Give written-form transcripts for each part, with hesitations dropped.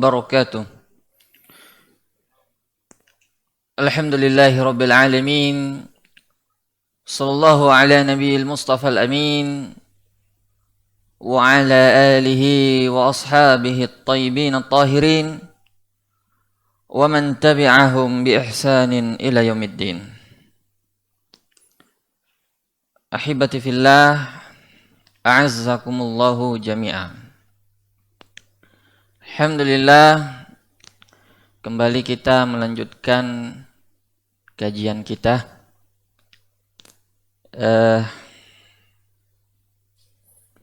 وبركاته. الحمد لله رب العالمين، صلى الله على نبي المصطفى الأمين وعلى آله وأصحابه الطيبين الطاهرين ومن تبعهم بإحسان إلى يوم الدين. أحبتي في الله، أعزكم الله جميعا. Alhamdulillah, kembali kita melanjutkan kajian kita.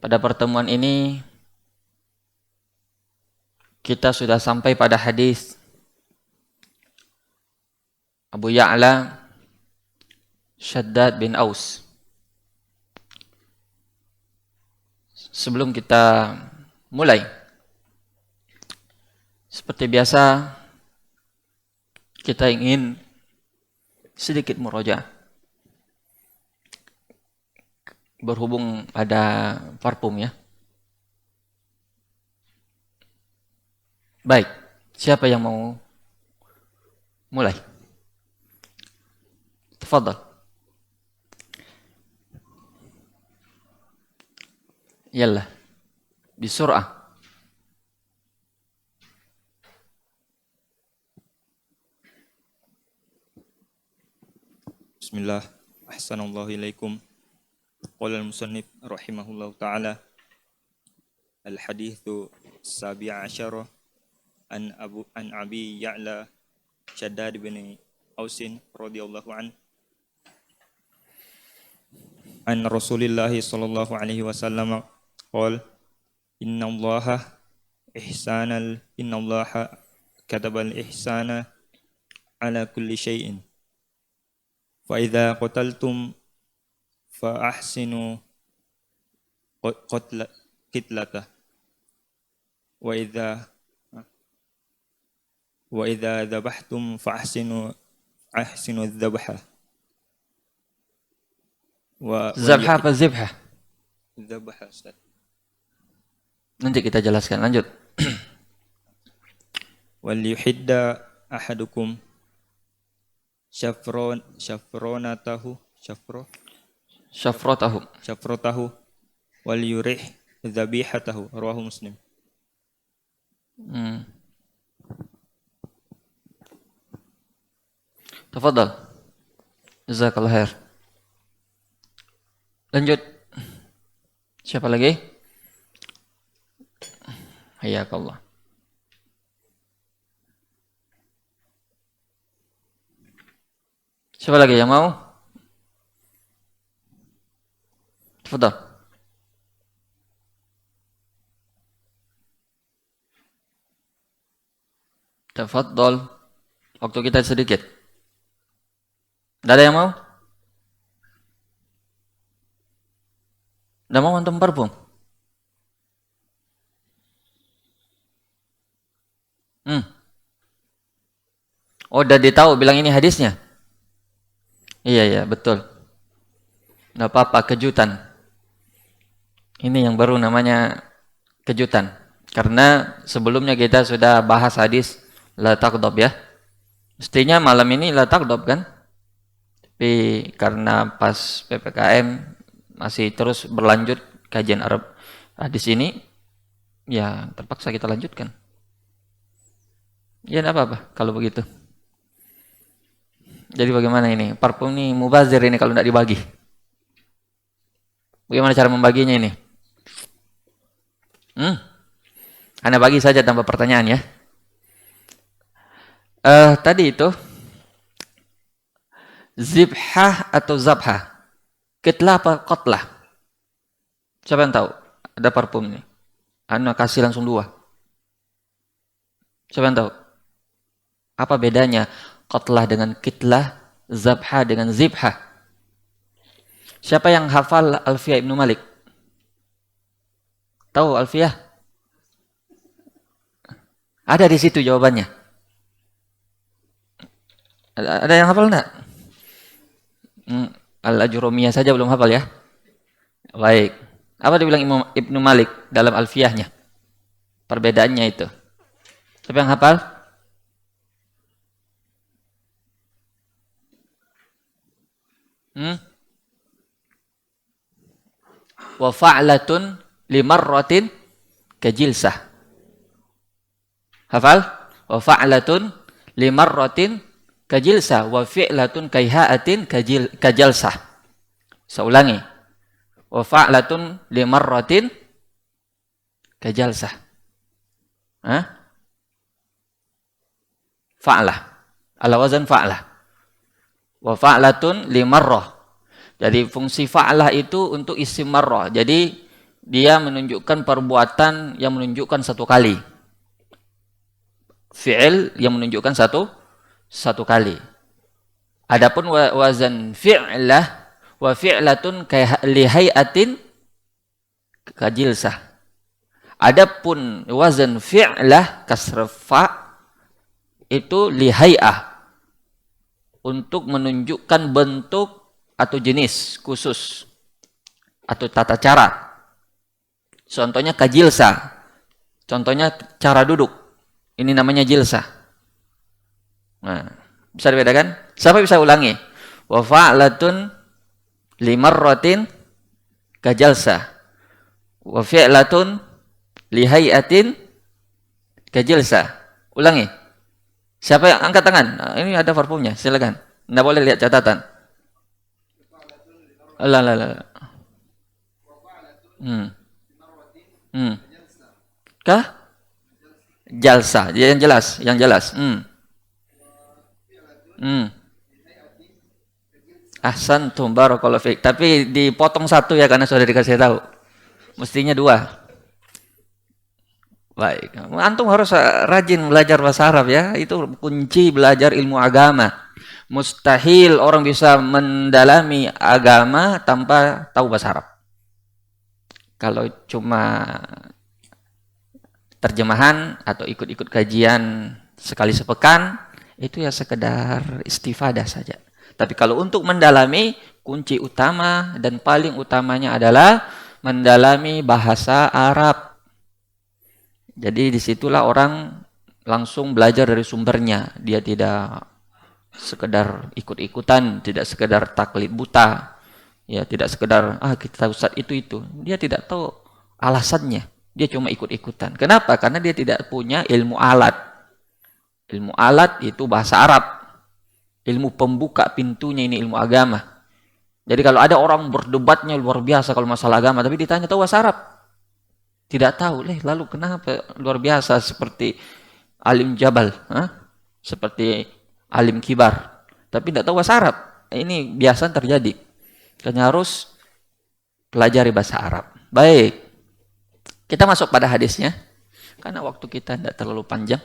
Pada pertemuan ini kita sudah sampai pada hadis Abu Ya'la Shaddad bin Aus. Sebelum kita mulai, seperti biasa kita ingin sedikit murojaah berhubung ada parfum ya. Baik, siapa yang mau mulai? Tafadhal. Yalla, bisur'ah. Bismillah, ahsanallahu ilaikum. Qala al-musannif rahimahullahu ta'ala, al-hadithu sabi'a asyara an Abi Ya'la Shaddad bin Ausin radhiyallahu an Rasulillahi sallallahu alaihi wasallam qala inna allaha katabal ihsana ala kulli syai'in fa idza qataltum fa ahsinu qitlata wa idza dhabhtum fa ahsinu adh-dhabha wa Zabha apa zibha? dhabha. Ustaz, Nanti kita jelaskan, lanjut. wal yuhidda ahadukum syafronatahu Syafratahu. wal yurih dzabihatahu, rawahu Muslim. Tafadhal. Jazakallah khair. Lanjut. Siapa lagi? Hayakallah. Siapa lagi yang mau? Tafadhal. Tafadhal. Waktu kita sedikit. Tidak ada yang mau? Tidak mau antum parfum? Oh, udah ditahu bilang ini hadisnya? Iya, betul. Tidak apa-apa, kejutan. Ini yang baru namanya kejutan. Karena sebelumnya kita sudah bahas hadis la taqdab ya. Mestinya malam ini la taqdab kan? Tapi karena pas PPKM masih terus berlanjut kajian Arab hadis ini, ya terpaksa kita lanjutkan. Ya tidak apa-apa kalau begitu. Jadi bagaimana ini? Parfum ini mubazir ini kalau tidak dibagi. Bagaimana cara membaginya ini? Anda bagi saja tanpa pertanyaan ya. Tadi itu zibhah atau zabhah? Kitlah apa qatlah? Siapa yang tahu? Ada parfum ini. Anda kasih langsung 2. Siapa yang tahu? Apa bedanya qatlah dengan kitlah, zabhah dengan zibhah? Siapa yang hafal Alfiyah Ibnu Malik? Tahu Alfiyah? Ada di situ jawabannya. Ada yang hafal enggak? Al-Ajurumiyah saja belum hafal ya? Baik. Apa dibilang Ibnu Malik dalam Alfiyahnya? Perbedaannya itu. Siapa yang hafal? Wa fa'latun limarratin kajilsah. Hafal? Wa fa'latun limarratin kajilsah wa fi'latun kaihaatin kajalsah. Saya ulangi. Wa fa'latun limarratin kajalsah. Hah? Fa'lah. Ala wazan fa'lah. Wa fa'latun limarrah. Jadi fungsi fa'lah itu untuk isim marrah. Jadi dia menunjukkan perbuatan yang menunjukkan satu kali. Fi'il yang menunjukkan satu kali. Adapun wazan fi'lah wa fi'latun lihayatin kajilsah. Adapun wazan fi'lah kasr fa itu lihayah untuk menunjukkan bentuk atau jenis khusus atau tata cara. Contohnya kajilsa. Contohnya cara duduk. Ini namanya jilsa. Nah, bisa dibedakan? Siapa bisa ulangi? Wa fa'latun limarratin kajalsa. Wa fi'latun lihayatin kajilsa. Ulangi. Siapa yang angkat tangan? Nah, ini ada verbumnya, silakan. Enggak boleh lihat catatan. La. Kah? Jalsa. Yang jelas. Ahsantum barakallahu fiik. Tapi dipotong satu ya karena sudah dikasih tahu. Mestinya 2. Baik. Antum harus rajin belajar bahasa Arab ya. Itu kunci belajar ilmu agama. Mustahil orang bisa mendalami agama tanpa tahu bahasa Arab. Kalau cuma terjemahan atau ikut-ikut kajian sekali sepekan, itu ya sekedar istifadah saja. Tapi kalau untuk mendalami, kunci utama dan paling utamanya adalah mendalami bahasa Arab. Jadi disitulah orang langsung belajar dari sumbernya. Dia tidak sekedar ikut-ikutan, tidak sekedar taklid buta, ya tidak sekedar kita ustaz itu. Dia tidak tahu alasannya, dia cuma ikut-ikutan. Kenapa? Karena dia tidak punya ilmu alat. Ilmu alat itu bahasa Arab. Ilmu pembuka pintunya ini ilmu agama. Jadi kalau ada orang berdebatnya luar biasa kalau masalah agama, tapi ditanya tahu bahasa Arab, tidak tahu. Lalu kenapa luar biasa seperti alim jabal, seperti alim kibar, tapi tidak tahu bahasa Arab. Ini biasa terjadi. Karena harus pelajari bahasa Arab. Baik, kita masuk pada hadisnya. Karena waktu kita tidak terlalu panjang.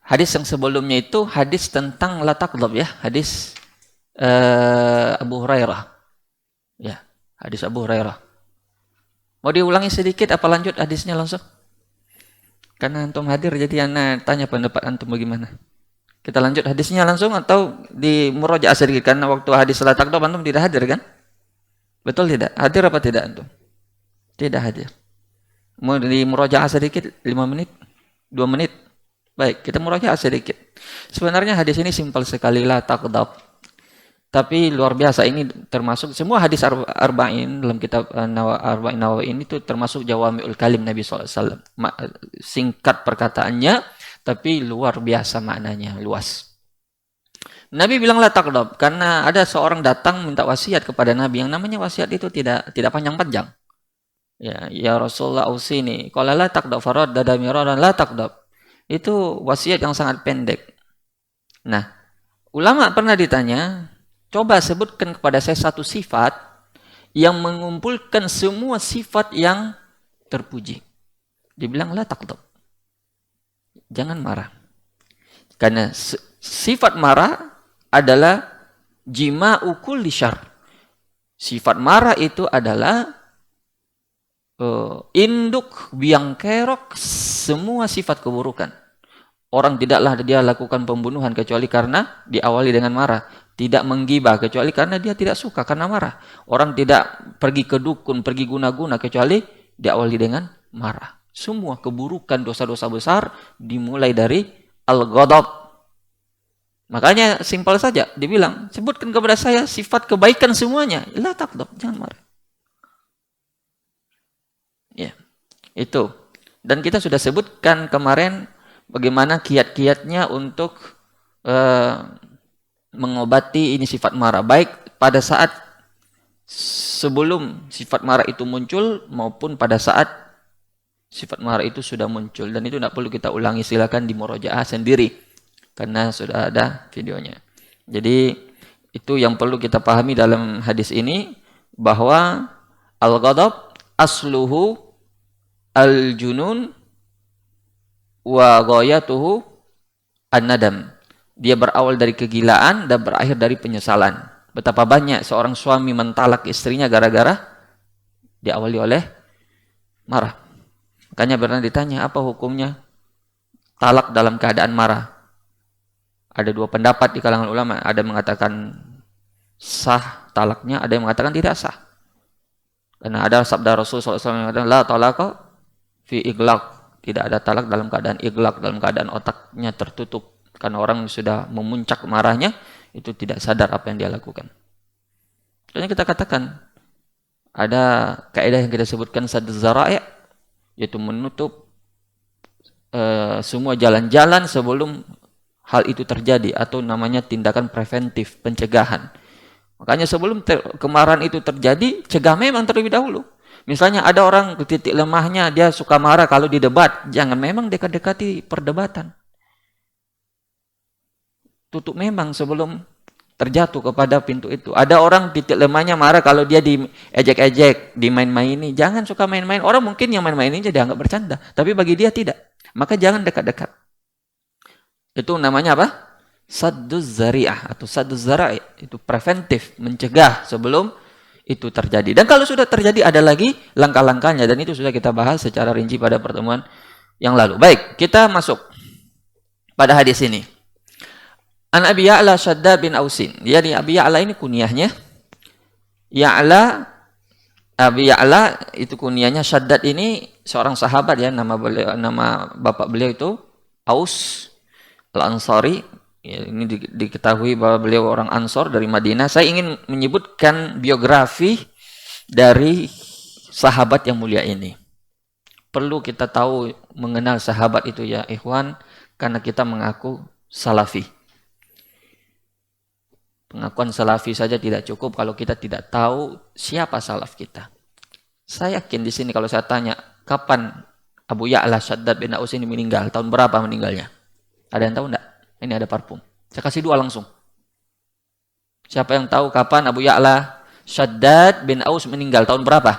Hadis yang sebelumnya itu hadis tentang la taqdab ya. Hadis Abu Hurairah. Ya, hadis Abu Hurairah. Mau diulangi sedikit apa lanjut hadisnya langsung? Karena antum hadir jadi ana tanya pendapat antum bagaimana. Kita lanjut hadisnya langsung atau di murojaah sedikit karena waktu hadis la taqdab antum tidak hadir kan? Betul tidak? Hadir apa tidak antum? Tidak hadir. Mau di murojaah sedikit 5 menit, 2 menit. Baik, kita murojaah sedikit. Sebenarnya hadis ini simpel sekali la taqdab. Tapi luar biasa ini termasuk semua hadis arba'in dalam kitab Arba'in Nawawi ini itu termasuk jawami'ul kalim Nabi SAW. Singkat perkataannya tapi luar biasa maknanya, luas. Nabi bilang la taqdab karena ada seorang datang minta wasiat kepada Nabi. Yang namanya wasiat itu tidak panjang-panjang. Ya Rasulullah ausini. Qala la taqdab faraddada miraran la taqdab. Itu wasiat yang sangat pendek. Nah, ulama pernah ditanya, coba sebutkan kepada saya satu sifat yang mengumpulkan semua sifat yang terpuji. Dibilang la taqdab. Jangan marah. Karena sifat marah adalah jima'u kulli syarr. Sifat marah itu adalah induk biang kerok semua sifat keburukan. Orang tidaklah dia lakukan pembunuhan kecuali karena diawali dengan marah. Tidak menggibah kecuali karena dia tidak suka karena marah. Orang tidak pergi ke dukun, pergi guna-guna kecuali diawali dengan marah. Semua keburukan, dosa-dosa besar dimulai dari al-ghadab. Makanya simpel saja, dibilang, sebutkan kepada saya sifat kebaikan semuanya. La taghdab, jangan marah. Ya, itu. Dan kita sudah sebutkan kemarin bagaimana kiat-kiatnya untuk mengobati ini sifat marah. Baik pada saat sebelum sifat marah itu muncul maupun pada saat sifat marah itu sudah muncul. Dan itu tidak perlu kita ulangi, silakan di murojaah sendiri karena sudah ada videonya. Jadi itu yang perlu kita pahami dalam hadis ini, bahwa al-ghadab asluhu al-junun wa ghayatuhu an-nadam. Dia berawal dari kegilaan dan berakhir dari penyesalan. Betapa banyak seorang suami mentalak istrinya gara-gara diawali oleh marah. Makanya pernah ditanya, apa hukumnya talak dalam keadaan marah? Ada dua pendapat di kalangan ulama. Ada yang mengatakan sah talaknya, ada yang mengatakan tidak sah. Karena ada sabda Rasul SAW yang mengatakan, la talaka fi iglaq. Tidak ada talak dalam keadaan iglaq, dalam keadaan otaknya tertutup. Karena orang sudah memuncak marahnya, itu tidak sadar apa yang dia lakukan. Makanya kita katakan, ada kaidah yang kita sebutkan sadd zara'i', yaitu menutup semua jalan-jalan sebelum hal itu terjadi, atau namanya tindakan preventif, pencegahan. Makanya sebelum kemarahan itu terjadi, cegah memang terlebih dahulu. Misalnya ada orang titik lemahnya, dia suka marah kalau di debat, jangan memang dekat-dekati perdebatan. Tutup memang sebelum terjatuh kepada pintu itu. Ada orang titik lemahnya marah kalau dia diejek-ejek, dimain-maini. Jangan suka main-main. Orang mungkin yang main-main ini dianggap bercanda, tapi bagi dia tidak. Maka jangan dekat-dekat. Itu namanya apa? Sadduz zari'ah atau sadduz zara'i. Itu preventif, mencegah sebelum itu terjadi. Dan kalau sudah terjadi ada lagi langkah-langkahnya, dan itu sudah kita bahas secara rinci pada pertemuan yang lalu. Baik, kita masuk pada hadis ini. An Abi Ya'la Shaddad bin Ausin. Jadi Abi Ya'la ini kunyahnya. Abi Ya'la itu kunyahnya. Shaddad ini seorang sahabat ya. Nama bapak beliau itu Aus Al-Ansari. Ya, ini diketahui bahwa beliau orang Ansor dari Madinah. Saya ingin menyebutkan biografi dari sahabat yang mulia ini. Perlu kita tahu mengenal sahabat itu ya ikhwan, karena kita mengaku salafi. Pengakuan salafi saja tidak cukup kalau kita tidak tahu siapa salaf kita. Saya yakin di sini kalau saya tanya, kapan Abu Ya'la Shaddad bin Aus ini meninggal? Tahun berapa meninggalnya? Ada yang tahu enggak? Ini ada parfum. Saya kasih dua langsung. Siapa yang tahu kapan Abu Ya'la Shaddad bin Aus meninggal? Tahun berapa?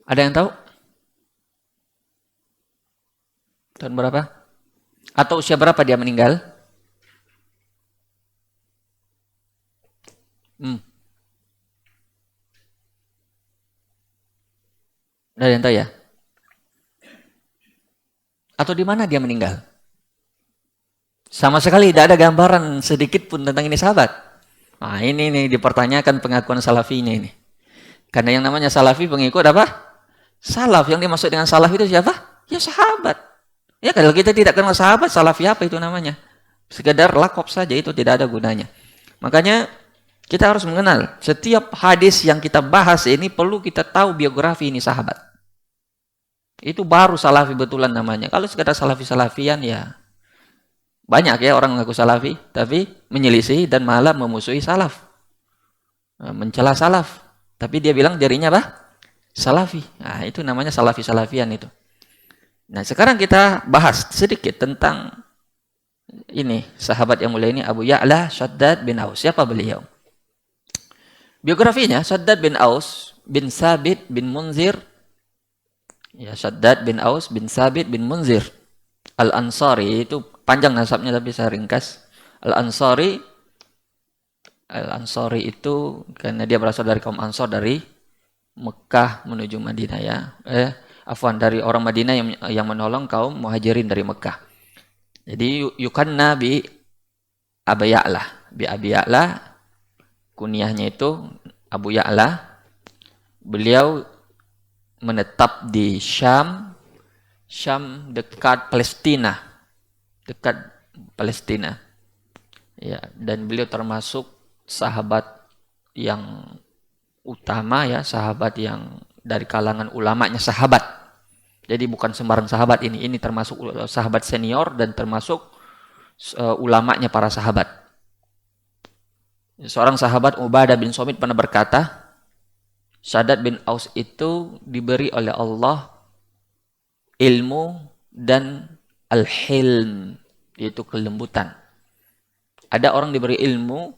Ada yang tahu? Tahun berapa? Atau usia berapa dia meninggal? Ada yang tahu ya? Atau di mana dia meninggal? Sama sekali tidak ada gambaran sedikit pun tentang ini sahabat. Nah ini nih dipertanyakan pengakuan salafinya ini. Karena yang namanya salafi pengikut apa? Salaf. Yang dimaksud dengan salaf itu siapa? Ya sahabat. Ya kalau kita tidak kenal sahabat, salafi apa itu namanya? Sekedar lakop saja, itu tidak ada gunanya. Makanya kita harus mengenal setiap hadis yang kita bahas ini perlu kita tahu biografi ini sahabat. Itu baru salafi betulan namanya. Kalau sekedar salafi-salafian ya banyak ya orang mengaku salafi tapi menyelisih dan malah memusuhi salaf. Mencela salaf. Tapi dia bilang dirinya apa? Salafi. Nah, itu namanya salafi-salafian itu. Nah, sekarang kita bahas sedikit tentang ini sahabat yang mulia ini, Abu Ya'la Shaddad bin Aus. Siapa beliau? Biografinya, Shaddad bin Aus bin Sabit bin Munzir. Ya, Shaddad bin Aus bin Sabit bin Munzir Al-Ansari. Itu panjang nasabnya tapi saya ringkas. Al-Ansari itu karena dia berasal dari kaum Ansor dari Mekah menuju Madinah ya. Dari orang Madinah yang menolong kaum muhajirin dari Mekah. Jadi yukanna bi Abi Ya'la. Bi Abi Ya'la kunyahnya itu Abu Ya'la, beliau menetap di Syam dekat Palestina. Ya, dan beliau termasuk sahabat yang utama ya, sahabat yang dari kalangan ulamanya sahabat. Jadi bukan sembarang sahabat ini termasuk sahabat senior dan termasuk ulamanya para sahabat. Seorang sahabat Ubadah bin Somit pernah berkata, Shaddad bin Aus itu diberi oleh Allah ilmu dan al-hilm, yaitu kelembutan. Ada orang diberi ilmu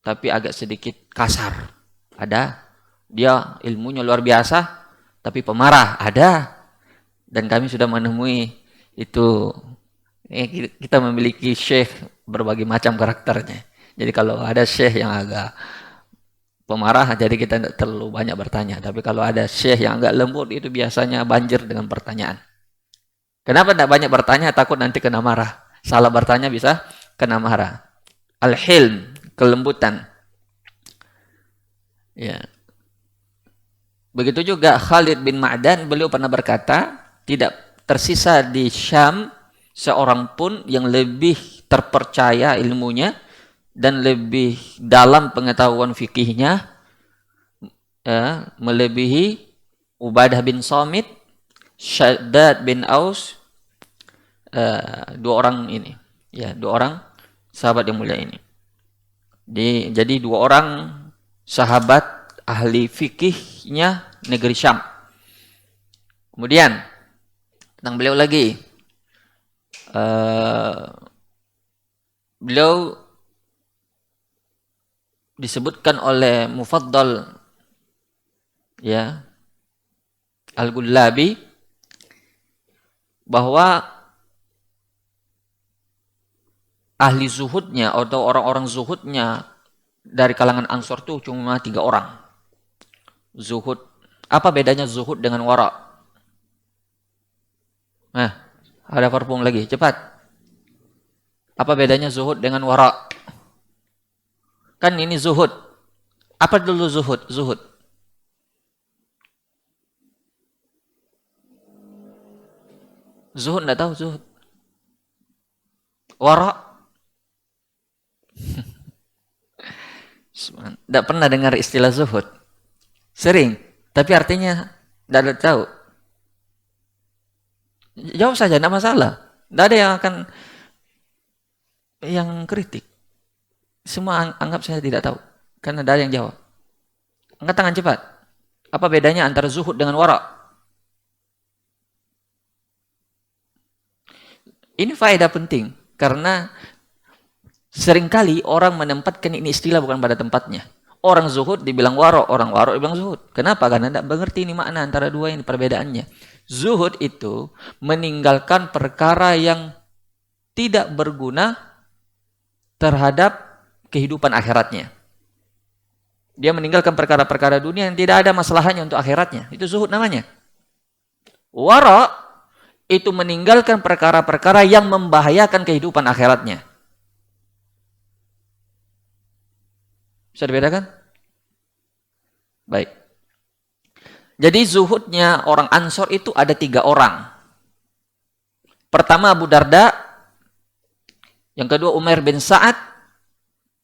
tapi agak sedikit kasar. Ada. Dia ilmunya luar biasa tapi pemarah. Ada. Dan kami sudah menemui itu. Kita memiliki syekh berbagai macam karakternya. Jadi kalau ada syekh yang agak pemarah, jadi kita tidak terlalu banyak bertanya. Tapi kalau ada syekh yang agak lembut, itu biasanya banjir dengan pertanyaan. Kenapa tidak banyak bertanya? Takut nanti kena marah. Salah bertanya bisa kena marah. Al-hilm, kelembutan. Ya. Begitu juga Khalid bin Ma'dan, beliau pernah berkata, tidak tersisa di Syam seorang pun yang lebih terpercaya ilmunya dan lebih dalam pengetahuan fikihnya, melebihi Ubadah bin Samit, Shaddad bin Aus, dua orang ini. Ya, dua orang sahabat yang mulia ini. Jadi dua orang sahabat ahli fikihnya negeri Syam. Kemudian tentang beliau lagi, beliau disebutkan oleh Mufaddal ya Al-Ghullabi bahwa ahli zuhudnya atau orang-orang zuhudnya dari kalangan Ansor itu cuma 3 orang. Zuhud. Apa bedanya zuhud dengan wara? Nah, ada parfum lagi, cepat. Apa bedanya zuhud dengan wara? Kan ini zuhud. Apa dulu zuhud? Zuhud. Zuhud enggak tahu zuhud. Wara. Tidak pernah dengar istilah zuhud. Sering, tapi artinya tidak tahu. Jawab saja, tidak masalah. Tidak ada yang akan yang kritik. Semua anggap saya tidak tahu. Karena ada yang jawab. Angkat tangan cepat. Apa bedanya antara zuhud dengan wara? Ini faedah penting. Karena seringkali orang menempatkan ini istilah bukan pada tempatnya. Orang zuhud dibilang waro, orang waro dibilang zuhud. Kenapa? Karena tidak mengerti ini makna antara dua ini perbedaannya. Zuhud itu meninggalkan perkara yang tidak berguna terhadap kehidupan akhiratnya. Dia meninggalkan perkara-perkara dunia yang tidak ada masalahnya untuk akhiratnya. Itu zuhud namanya. Waro itu meninggalkan perkara-perkara yang membahayakan kehidupan akhiratnya. Bisa dibedakan? Baik. Jadi zuhudnya orang Ansor itu ada 3 orang. Pertama Abu Darda, yang kedua Umair bin Sa'ad,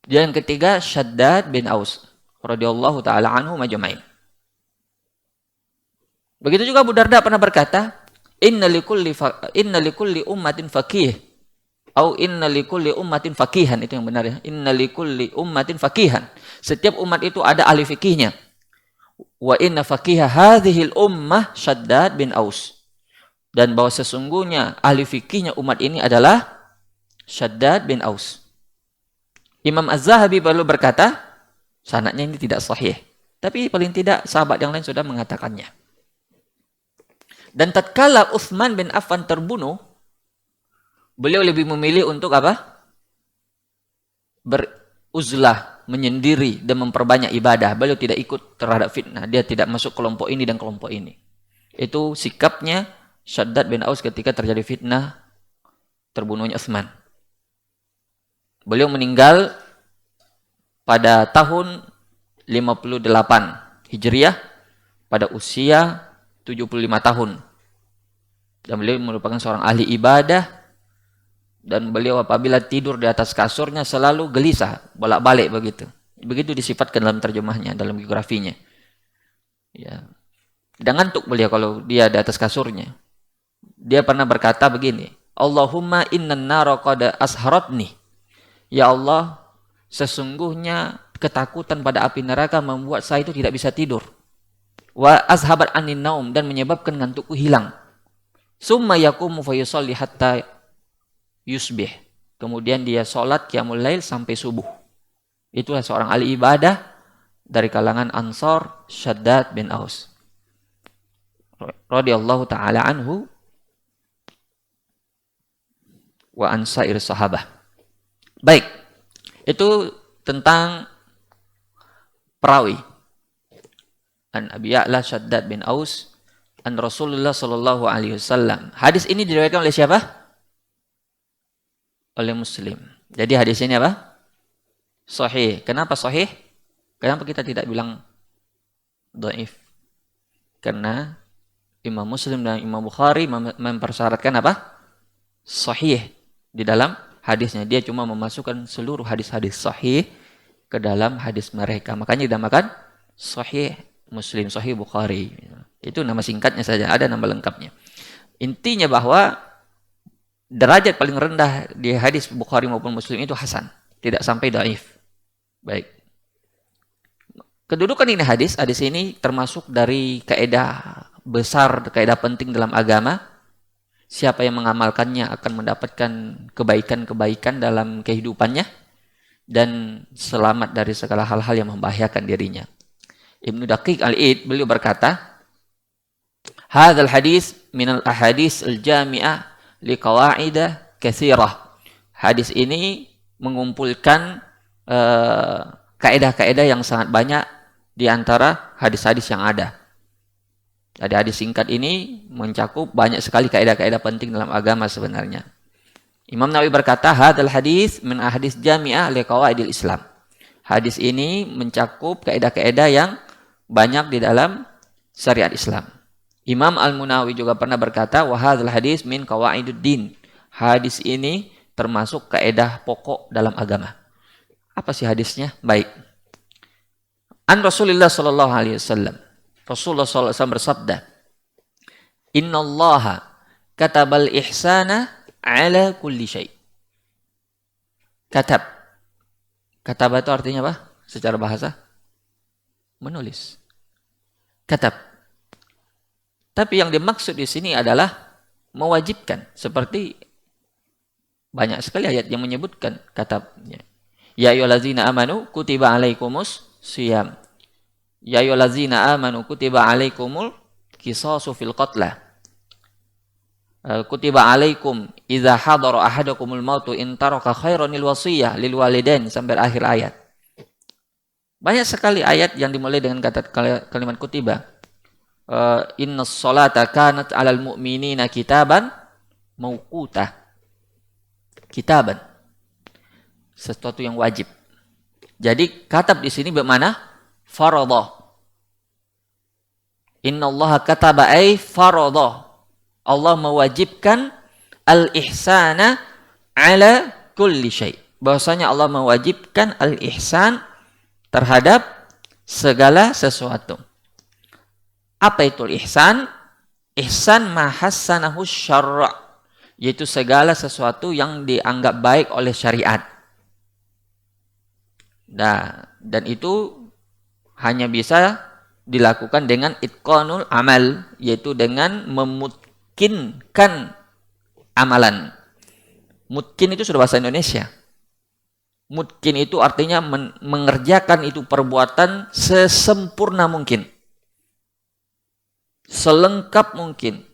dan yang ketiga Shaddad bin Aus radhiyallahu taala anhu majma'in. Begitu juga Abu Darda pernah berkata, inna likulli ummatin faqih. Au inna likulli ummatin faqihan, itu yang benar ya. Inna likulli ummatin faqihan. Setiap umat itu ada ahli fikihnya. Wa inna faqiha hadhil ummah Shaddad bin Aus. Dan bahwa sesungguhnya ahli fikihnya umat ini adalah Shaddad bin Aus. Imam Az-Zahabi baru berkata, sanadnya ini tidak sahih. Tapi paling tidak sahabat yang lain sudah mengatakannya. Dan tatkala Utsman bin Affan terbunuh, beliau lebih memilih untuk apa? Beruzlah, menyendiri dan memperbanyak ibadah. Beliau tidak ikut terhadap fitnah. Dia tidak masuk kelompok ini dan kelompok ini. Itu sikapnya Shaddad bin Aus ketika terjadi fitnah terbunuhnya Utsman. Beliau meninggal pada tahun Hijriah pada usia 75 tahun. Dan beliau merupakan seorang ahli ibadah, dan beliau apabila tidur di atas kasurnya selalu gelisah, bolak-balik begitu. Begitu disifatkan dalam terjemahnya, dalam biografinya. Ya. Dan ngantuk beliau kalau dia di atas kasurnya. Dia pernah berkata begini, Allahumma innan nara qad asharatni. Ya Allah, sesungguhnya ketakutan pada api neraka membuat saya itu tidak bisa tidur. Wa azhabat anin naum, dan menyebabkan ngantukku hilang. Summa yaqumu fayusalli hatta yusbih. Kemudian dia sholat qiyamul lail sampai subuh. Itulah seorang ahli ibadah dari kalangan Ansar, Shaddad bin Aus radhiyallahu taala anhu wa an sair sahabah. Baik, itu tentang perawi. An Abi Ya'la Shaddad bin Aus an Rasulullah sallallahu alaihi wasallam. Hadis ini diriwayatkan oleh siapa? Oleh Muslim. Jadi hadis ini apa? Sahih. Kenapa sahih? Kenapa kita tidak bilang dhaif? Karena Imam Muslim dan Imam Bukhari mempersyaratkan apa? Sahih di dalam hadisnya. Dia cuma memasukkan seluruh hadis-hadis sahih ke dalam hadis mereka. Makanya dinamakan Sahih Muslim, Sahih Bukhari. Itu nama singkatnya saja, ada nama lengkapnya. Intinya bahwa derajat paling rendah di hadis Bukhari maupun Muslim itu hasan, tidak sampai dhaif. Baik. Kedudukan ini hadis ini termasuk dari kaidah besar, kaidah penting dalam agama. Siapa yang mengamalkannya akan mendapatkan kebaikan-kebaikan dalam kehidupannya dan selamat dari segala hal-hal yang membahayakan dirinya. Ibnu Daqiq Al-Id beliau berkata, "Hadzal hadis minal ahadits al-jami'ah liqawa'id katsirah." Hadis ini mengumpulkan kaidah-kaidah yang sangat banyak di antara hadis-hadis yang ada. Jadi hadis singkat ini mencakup banyak sekali kaidah-kaidah penting dalam agama sebenarnya. Imam Nawawi berkata, "Hadzal hadis min ahadits jami'ah liqawaidil Islam." Hadis ini mencakup kaidah-kaidah yang banyak di dalam syariat Islam. Imam Al-Munawi juga pernah berkata, "Wa hadzal hadis min qawaiduddin." Hadis ini termasuk kaidah pokok dalam agama. Apa sih hadisnya? Baik. An Rasulullah sallallahu alaihi wasallam. Rasulullah sallallahu alaihi wasallam bersabda, "Innallaha katabal ihsana ala kulli syai." Katab. Katab itu artinya apa? Secara bahasa? Menulis. Katab. Tapi yang dimaksud di sini adalah mewajibkan, seperti banyak sekali ayat yang menyebutkan katabnya. Ya ayyuhallazina amanu kutiba alaikumus shiyam. Ya ayyuhallazina amanu kutiba alaikumul qisasu fil qatla. Kutiba alaikum idza hadara ahadakumul mautu in taraka khairanil wasiyah lil walidain sampai akhir ayat. Banyak sekali ayat yang dimulai dengan kalimat kutiba. Innas salata kanat 'alal mu'minina kitaban mauqutah. Kitaban. Sesuatu yang wajib. Jadi katab di sini bermakna faradhah. Innallaha kataba ay faradhah. Allah mewajibkan al-ihsana ala kulli syai'. Bahwasanya Allah mewajibkan al-ihsan terhadap segala sesuatu. Apa itu ihsan? Ihsan ma hassanahu syarra', yaitu segala sesuatu yang dianggap baik oleh syariat. Nah, dan itu hanya bisa dilakukan dengan itqanul amal, yaitu dengan memutkinkan amalan. Mutkin itu sudah bahasa Indonesia. Mutkin itu artinya mengerjakan itu perbuatan sesempurna mungkin. Selengkap mungkin.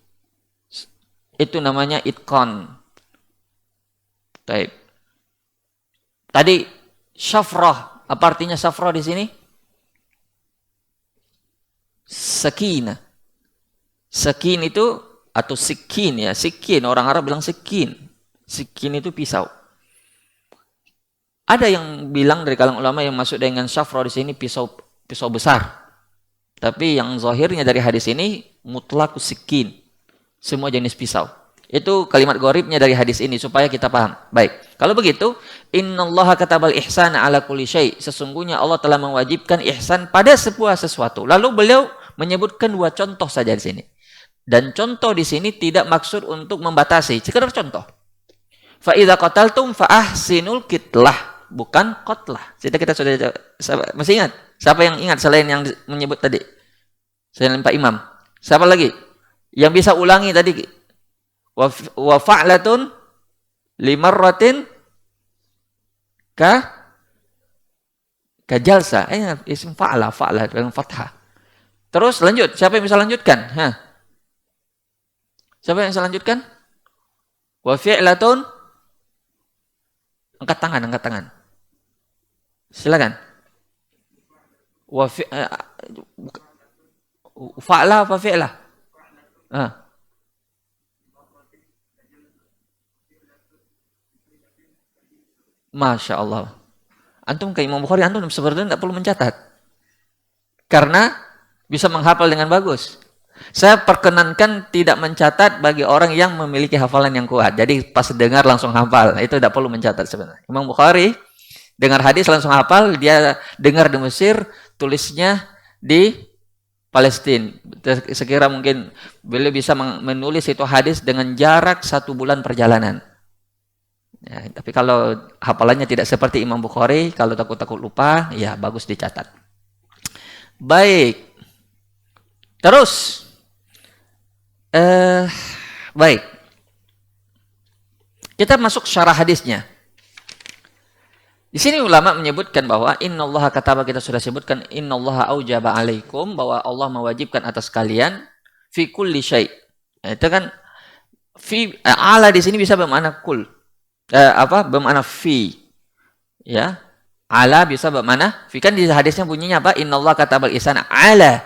Itu namanya itqan. Baik. Tadi syafrah, apa artinya syafrah di sini? Sakinah. Sakin itu atau sikin ya, sikin, orang Arab bilang sikin. Sikin itu pisau. Ada yang bilang dari kalangan ulama yang masuk dengan syafrah di sini pisau pisau besar. Tapi yang zahirnya dari hadis ini mutlaqus sikin, semua jenis pisau. Itu kalimat gharibnya dari hadis ini supaya kita paham. Baik. Kalau begitu, innallaha katabal ihsana ala kulli syai. Sesungguhnya Allah telah mewajibkan ihsan pada sebuah sesuatu. Lalu beliau menyebutkan 2 contoh saja di sini. Dan contoh di sini tidak maksud untuk membatasi, sekedar contoh. Fa idza qataltum fa ahsinul qitlah, bukan qatlah. Kita sudah masih ingat? Siapa yang ingat selain yang menyebut tadi? Selain Pak Imam. Siapa lagi? Yang bisa ulangi tadi? Wa fa'latun limarratin ka jalsa. Isim fa'la dengan fathah. Terus lanjut, siapa yang bisa lanjutkan? Siapa yang bisa lanjutkan? Wa fi'latun, angkat tangan. Silakan. Wa fa'la apa fi'la? Masya Allah. Antum ke Imam Bukhari, antum sebenarnya tidak perlu mencatat. Karena bisa menghafal dengan bagus. Saya perkenankan tidak mencatat bagi orang yang memiliki hafalan yang kuat. Jadi pas dengar langsung hafal. Itu tidak perlu mencatat sebenarnya. Imam Bukhari dengar hadis langsung hafal. Dia dengar di Mesir, tulisnya di Palestina. Sekira mungkin beliau bisa menulis itu hadis dengan jarak 1 bulan perjalanan. Ya, tapi kalau hafalannya tidak seperti Imam Bukhari, kalau takut-takut lupa, ya bagus dicatat. Baik. Terus. Baik. Kita masuk syarah hadisnya. Di sini ulama menyebutkan bahwa innallaha kataba, kita sudah sebutkan innallaha aujaba alaikum, bahwa Allah mewajibkan atas kalian fi kulli syai'. Itu kan fi ala di sini bisa bermakna kul. Bermakna fi. Ya. Ala bisa bermakna fi, kan di hadisnya bunyinya apa? Innallaha katabal ihsana ala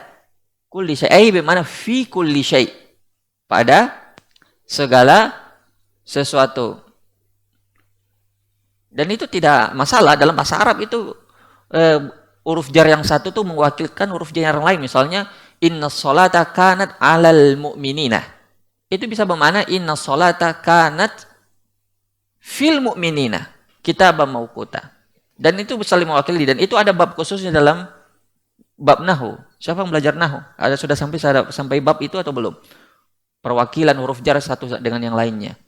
kulli syai', bermakna fi kulli syai'. Pada segala sesuatu. Dan itu tidak masalah, dalam bahasa Arab itu huruf jar yang satu tuh mewakilkan huruf jar yang lain. Misalnya inna sholata kanat alal mu'minina. Itu bisa bermakna inna sholata kanat fil mu'minina. Kitabam mawquta. Dan itu saling mewakili, dan itu ada bab khususnya dalam bab nahwu. Siapa yang belajar nahwu? Ada sudah sampai bab itu atau belum? Perwakilan huruf jar satu dengan yang lainnya.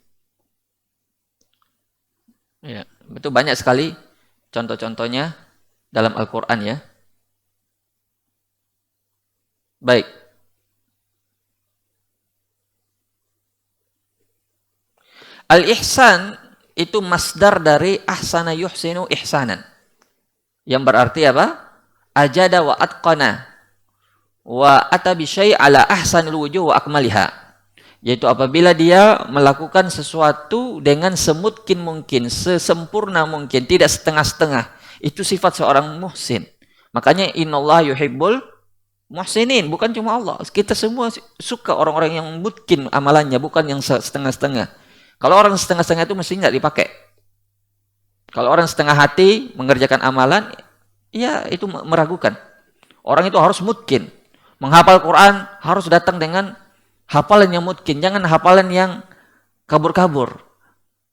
Ya, itu banyak sekali contoh-contohnya dalam Al-Qur'an ya. Baik. Al-ihsan itu masdar dari ahsana yuhsinu ihsanan. Yang berarti apa? Ajada wa atqana wa atabi syai' ala ahsanil wujuh wa akmaliha. Yaitu apabila dia melakukan sesuatu dengan semungkin mungkin, sesempurna mungkin, tidak setengah-setengah. Itu sifat seorang muhsin. Makanya innallaha yuhibbul muhsinin, bukan cuma Allah. Kita semua suka orang-orang yang mungkin amalannya, bukan yang setengah-setengah. Kalau orang setengah-setengah itu mesti nggak dipakai. Kalau orang setengah hati mengerjakan amalan, ya itu meragukan. Orang itu harus mungkin. Menghafal Quran harus datang dengan hafalan yang mungkin, jangan hafalan yang kabur-kabur.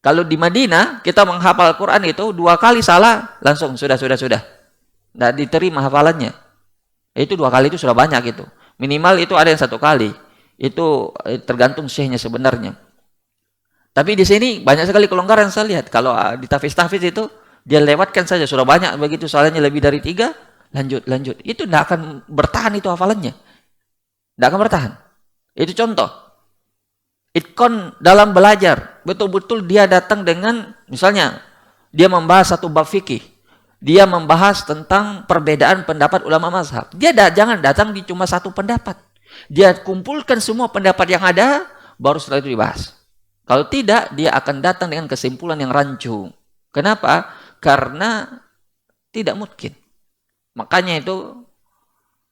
Kalau di Madinah kita menghafal Quran itu 2 kali salah langsung sudah. Tidak diterima hafalannya. Itu 2 kali itu sudah banyak itu. Minimal itu ada yang 1 kali. Itu tergantung syekhnya sebenarnya. Tapi di sini banyak sekali kelonggaran saya lihat. Kalau di tahfiz itu dia lewatkan saja, sudah banyak begitu salahnya lebih dari 3, lanjut. Itu tidak akan bertahan itu hafalannya. Tidak akan bertahan. Itu contoh. Itqan dalam belajar. Betul-betul dia datang dengan, misalnya, dia membahas 1 bab fikih. Dia membahas tentang perbedaan pendapat ulama mazhab. Dia jangan datang di cuma 1 pendapat. Dia kumpulkan semua pendapat yang ada, baru setelah itu dibahas. Kalau tidak, dia akan datang dengan kesimpulan yang rancu. Kenapa? Karena tidak mungkin. Makanya itu,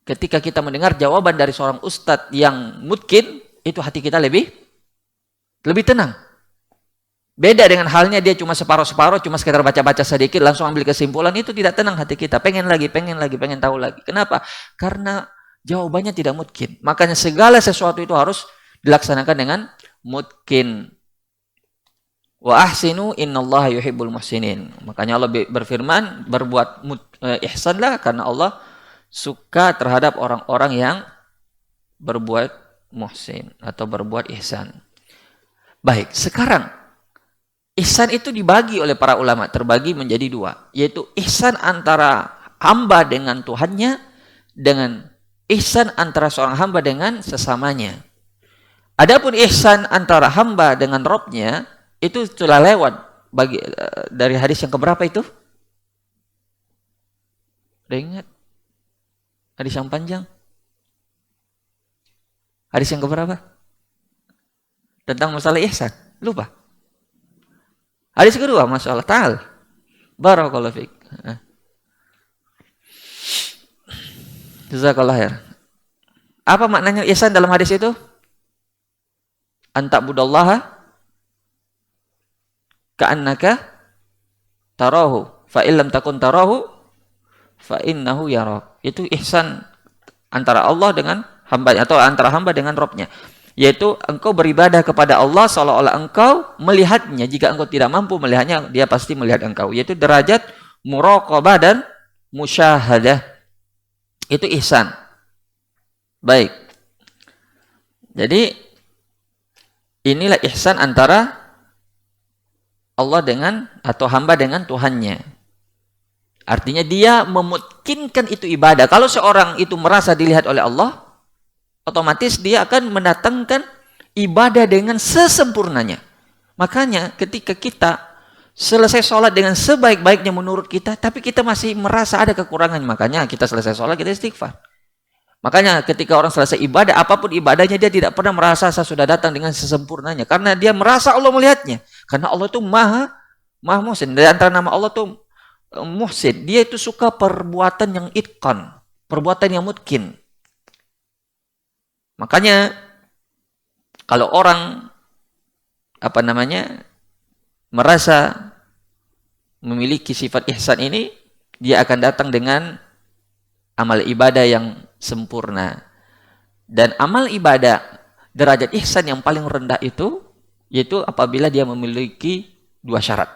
ketika kita mendengar jawaban dari seorang ustadz yang mungkin, itu hati kita lebih tenang. Beda dengan halnya dia cuma separuh-separuh, cuma sekedar baca-baca sedikit, langsung ambil kesimpulan, itu tidak tenang hati kita. Pengen lagi, pengen tahu lagi. Kenapa? Karena jawabannya tidak mungkin. Makanya segala sesuatu itu harus dilaksanakan dengan mungkin. Wa ahsinu innallaha yuhibbul muhsinin. Makanya Allah berfirman, berbuat ihsanlah karena Allah suka terhadap orang-orang yang berbuat muhsin atau berbuat ihsan. Baik, sekarang ihsan itu dibagi oleh para ulama, terbagi menjadi dua, yaitu ihsan antara hamba dengan Tuhannya, dengan ihsan antara seorang hamba dengan sesamanya. Adapun ihsan antara hamba dengan Robnya, itu telah lewat dari hadis yang keberapa itu? Udah ingat? Hadis yang panjang? Hadis yang keberapa? Tentang masalah ihsan. Lupa. Hadis kedua, Masya Allah ta'ala. Barakallahu fiik. Jazakallah khair. Apa maknanya ihsan dalam hadis itu? Anta'budallaha ka'annaka tarahu fa illam takun tarahu fa innahu yarak. Itu ihsan antara Allah dengan hamba, atau antara hamba dengan Rabbnya. Yaitu engkau beribadah kepada Allah seolah-olah engkau melihatnya. Jika engkau tidak mampu melihatnya, dia pasti melihat engkau. Yaitu derajat muraqabah dan musyahadah. Itu ihsan. Baik. Jadi inilah ihsan antara Allah dengan, atau hamba dengan Tuhannya. Artinya dia memungkinkan itu ibadah. Kalau seorang itu merasa dilihat oleh Allah, otomatis dia akan mendatangkan ibadah dengan sesempurnanya. Makanya ketika kita selesai sholat dengan sebaik-baiknya menurut kita, tapi kita masih merasa ada kekurangan, makanya kita selesai sholat, kita istighfar. Makanya ketika orang selesai ibadah, apapun ibadahnya, dia tidak pernah merasa saya sudah datang dengan sesempurnanya. Karena dia merasa Allah melihatnya. Karena Allah itu maha muhsin. Dari antara nama Allah itu muhsin. Dia itu suka perbuatan yang itqan, perbuatan yang mungkin. Makanya kalau orang merasa memiliki sifat ihsan ini, dia akan datang dengan amal ibadah yang sempurna. Dan amal ibadah derajat ihsan yang paling rendah itu, yaitu apabila dia memiliki dua syarat.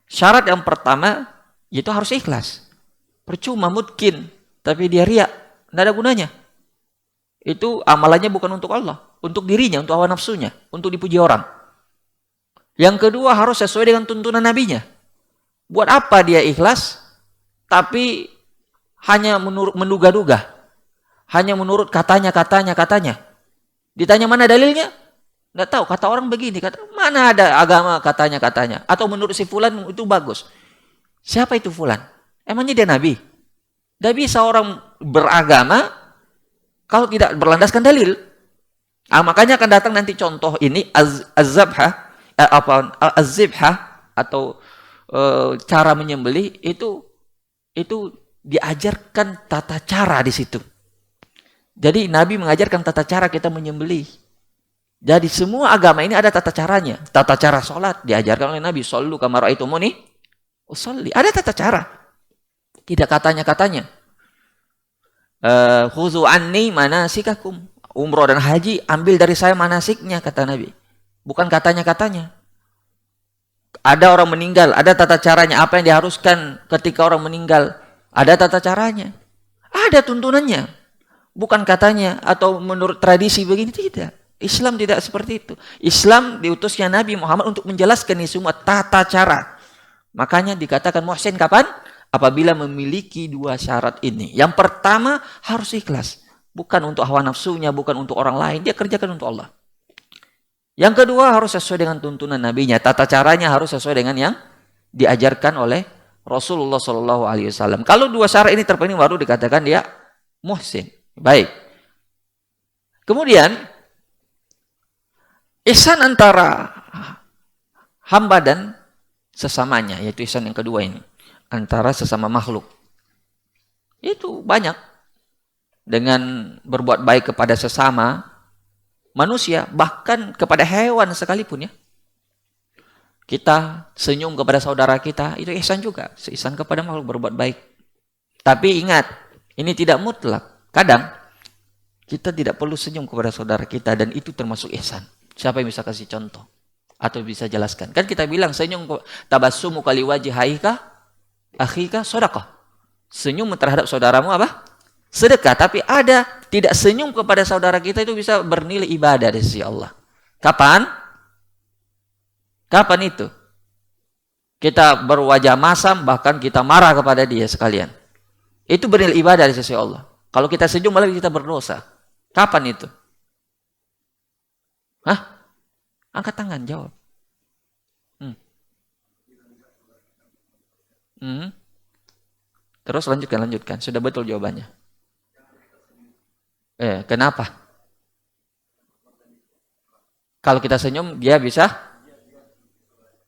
Syarat yang pertama, yaitu harus ikhlas. Percuma mungkin, tapi dia riya, tidak ada gunanya. Itu amalannya bukan untuk Allah, untuk dirinya, untuk hawa nafsunya, untuk dipuji orang. Yang kedua, harus sesuai dengan tuntunan nabinya. Buat apa dia ikhlas, tapi hanya menduga-duga, hanya menurut katanya. Ditanya mana dalilnya? Nggak tahu, kata orang begini, mana ada agama katanya. Atau menurut si fulan itu bagus. Siapa itu fulan? Emangnya dia nabi? Tidak bisa orang beragama kalau tidak berlandaskan dalil. Makanya akan datang nanti contoh ini, az-zabhah atau cara menyembelih itu diajarkan tata cara di situ. Jadi Nabi mengajarkan tata cara kita menyembelih. Jadi semua agama ini ada tata caranya. Tata cara sholat diajarkan oleh Nabi. Shollu kama ra'aitumuni usolli. Ada tata cara. Tidak katanya. Khuzu anni manasikakum. Umroh dan haji ambil dari saya manasiknya, kata Nabi. Bukan katanya. Ada orang meninggal, ada tata caranya. Apa yang diharuskan ketika orang meninggal, ada tata caranya. Ada tuntunannya. Bukan katanya atau menurut tradisi begini, tidak. Islam tidak seperti itu. Islam diutusnya Nabi Muhammad untuk menjelaskan ini semua tata cara. Makanya dikatakan muhsin kapan? Apabila memiliki dua syarat ini. Yang pertama, harus ikhlas. Bukan untuk hawa nafsunya, bukan untuk orang lain. Dia kerjakan untuk Allah. Yang kedua, harus sesuai dengan tuntunan nabinya. Tata caranya harus sesuai dengan yang diajarkan oleh Rasulullah SAW. Kalau dua syarat ini terpenuhi, baru dikatakan dia muhsin. Baik. Kemudian, ihsan antara hamba dan sesamanya. Yaitu ihsan yang kedua ini. Antara sesama makhluk. Itu banyak. Dengan berbuat baik kepada sesama manusia, bahkan kepada hewan sekalipun ya. kita senyum kepada saudara kita, itu ihsan juga. Ihsan kepada makhluk, berbuat baik. Tapi ingat, ini tidak mutlak. Kadang kita tidak perlu senyum kepada saudara kita dan itu termasuk ihsan. Siapa yang bisa kasih contoh? Atau bisa jelaskan? Kan kita bilang senyum tabassumu kali wajhaika akhika sedekah. Senyum terhadap saudaramu apa? Sedekah. Tapi ada tidak senyum kepada saudara kita itu bisa bernilai ibadah di sisi Allah. Kapan? Kapan itu? Kita berwajah masam, bahkan kita marah kepada dia sekalian. Itu bernilai ibadah di sisi Allah. Kalau kita senyum malah kita berdosa. Kapan itu? Hah? Angkat tangan, jawab. Terus lanjutkan. Sudah betul jawabannya. Kenapa? Kalau kita senyum, dia bisa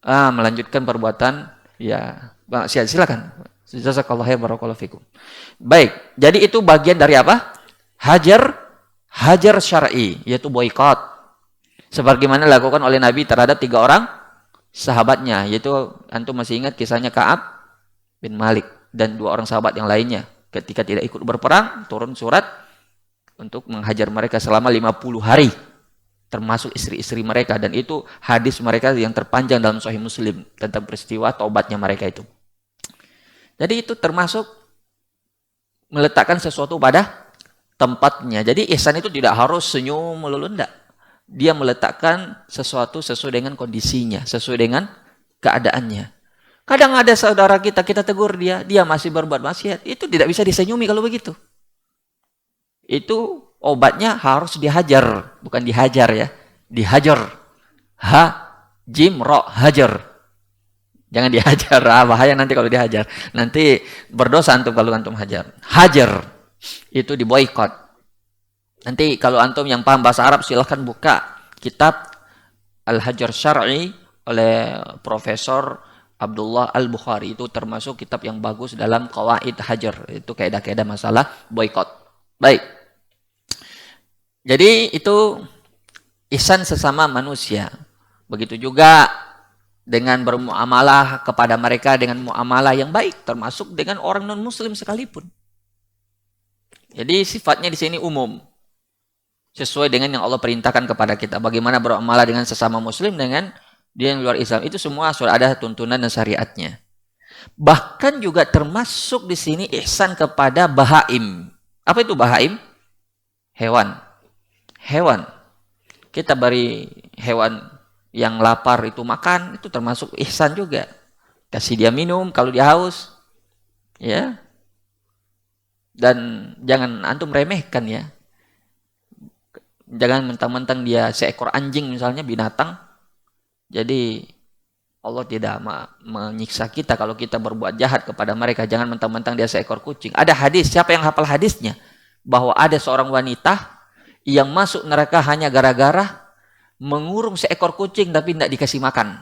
melanjutkan perbuatan, ya. Silakan. Jazakallahu khairan, barakallahu fikum. Baik, jadi itu bagian dari apa? Hajar syar'i, yaitu boikot. Sebagaimana dilakukan oleh Nabi terhadap 3 orang sahabatnya, yaitu antum masih ingat kisahnya Ka'ab bin Malik dan 2 orang sahabat yang lainnya. Ketika tidak ikut berperang, turun surat untuk menghajar mereka selama 50 hari. Termasuk istri-istri mereka, dan itu hadis mereka yang terpanjang dalam Sahih Muslim tentang peristiwa taubatnya mereka itu. Jadi itu termasuk meletakkan sesuatu pada tempatnya. Jadi ihsan itu tidak harus senyum melulu, enggak. Dia meletakkan sesuatu sesuai dengan kondisinya, sesuai dengan keadaannya. Kadang ada saudara kita tegur dia masih berbuat maksiat, itu tidak bisa disenyumi kalau begitu. Itu obatnya harus dihajar, bukan dihajar ya. Dihajar. Jim, ro, hajar. Jangan dihajar, bahaya nanti kalau dihajar. Nanti berdosa antum kalau antum hajar. Hajar. Itu diboikot. Nanti kalau antum yang paham bahasa Arab silahkan buka kitab Al-Hajar Syar'i oleh Profesor Abdullah Al-Bukhari. Itu termasuk kitab yang bagus dalam qawaid hajar. Itu kaidah-kaidah masalah boikot. Baik. Jadi itu ihsan sesama manusia. Begitu juga dengan bermuamalah kepada mereka dengan muamalah yang baik, termasuk dengan orang non-muslim sekalipun. Jadi sifatnya di sini umum. Sesuai dengan yang Allah perintahkan kepada kita. Bagaimana bermuamalah dengan sesama muslim dengan dia yang luar Islam. Itu semua sudah ada tuntunan dan syariatnya. Bahkan juga termasuk di sini ihsan kepada bahaim. Apa itu bahaim? Hewan. Kita beri hewan yang lapar itu makan, itu termasuk ihsan juga. Kasih dia minum kalau dia haus. Ya. Dan jangan antum remehkan ya. Jangan mentang-mentang dia seekor anjing misalnya, binatang. Jadi Allah tidak menyiksa kita kalau kita berbuat jahat kepada mereka. Jangan mentang-mentang dia seekor kucing. Ada hadis, siapa yang hafal hadisnya? Bahwa ada seorang wanita yang masuk neraka hanya gara-gara mengurung seekor kucing tapi tidak dikasih makan.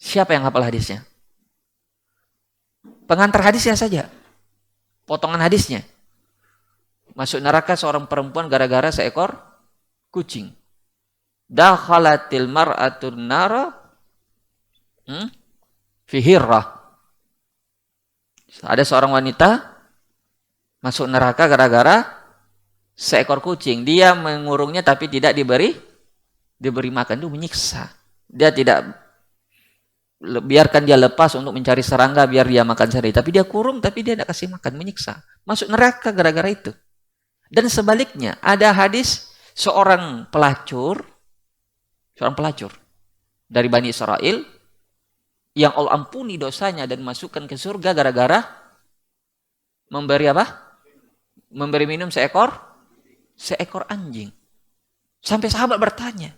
Siapa yang hafal hadisnya? Pengantar hadisnya saja. Potongan hadisnya. Masuk neraka seorang perempuan gara-gara seekor kucing. Dakhalatil mar'atun nara fi hirrah. Ada seorang wanita masuk neraka gara-gara seekor kucing. Dia mengurungnya tapi tidak diberi makan. Itu menyiksa. Dia tidak biarkan dia lepas untuk mencari serangga biar dia makan sendiri. Tapi dia kurung tapi dia tidak kasih makan. Menyiksa. Masuk neraka gara-gara itu. Dan sebaliknya ada hadis seorang pelacur dari Bani Israel yang Allah ampuni dosanya dan masukkan ke surga gara-gara memberi apa? Memberi minum seekor anjing. Sampai sahabat bertanya,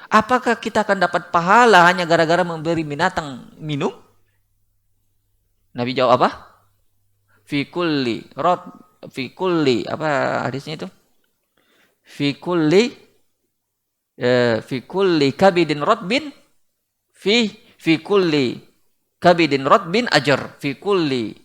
apakah kita akan dapat pahala hanya gara-gara memberi binatang minum? Nabi jawab apa? Fi kulli apa hadisnya itu? Fi kulli kabidin rotbin fi kulli kabidin rotbin ajar fi kulli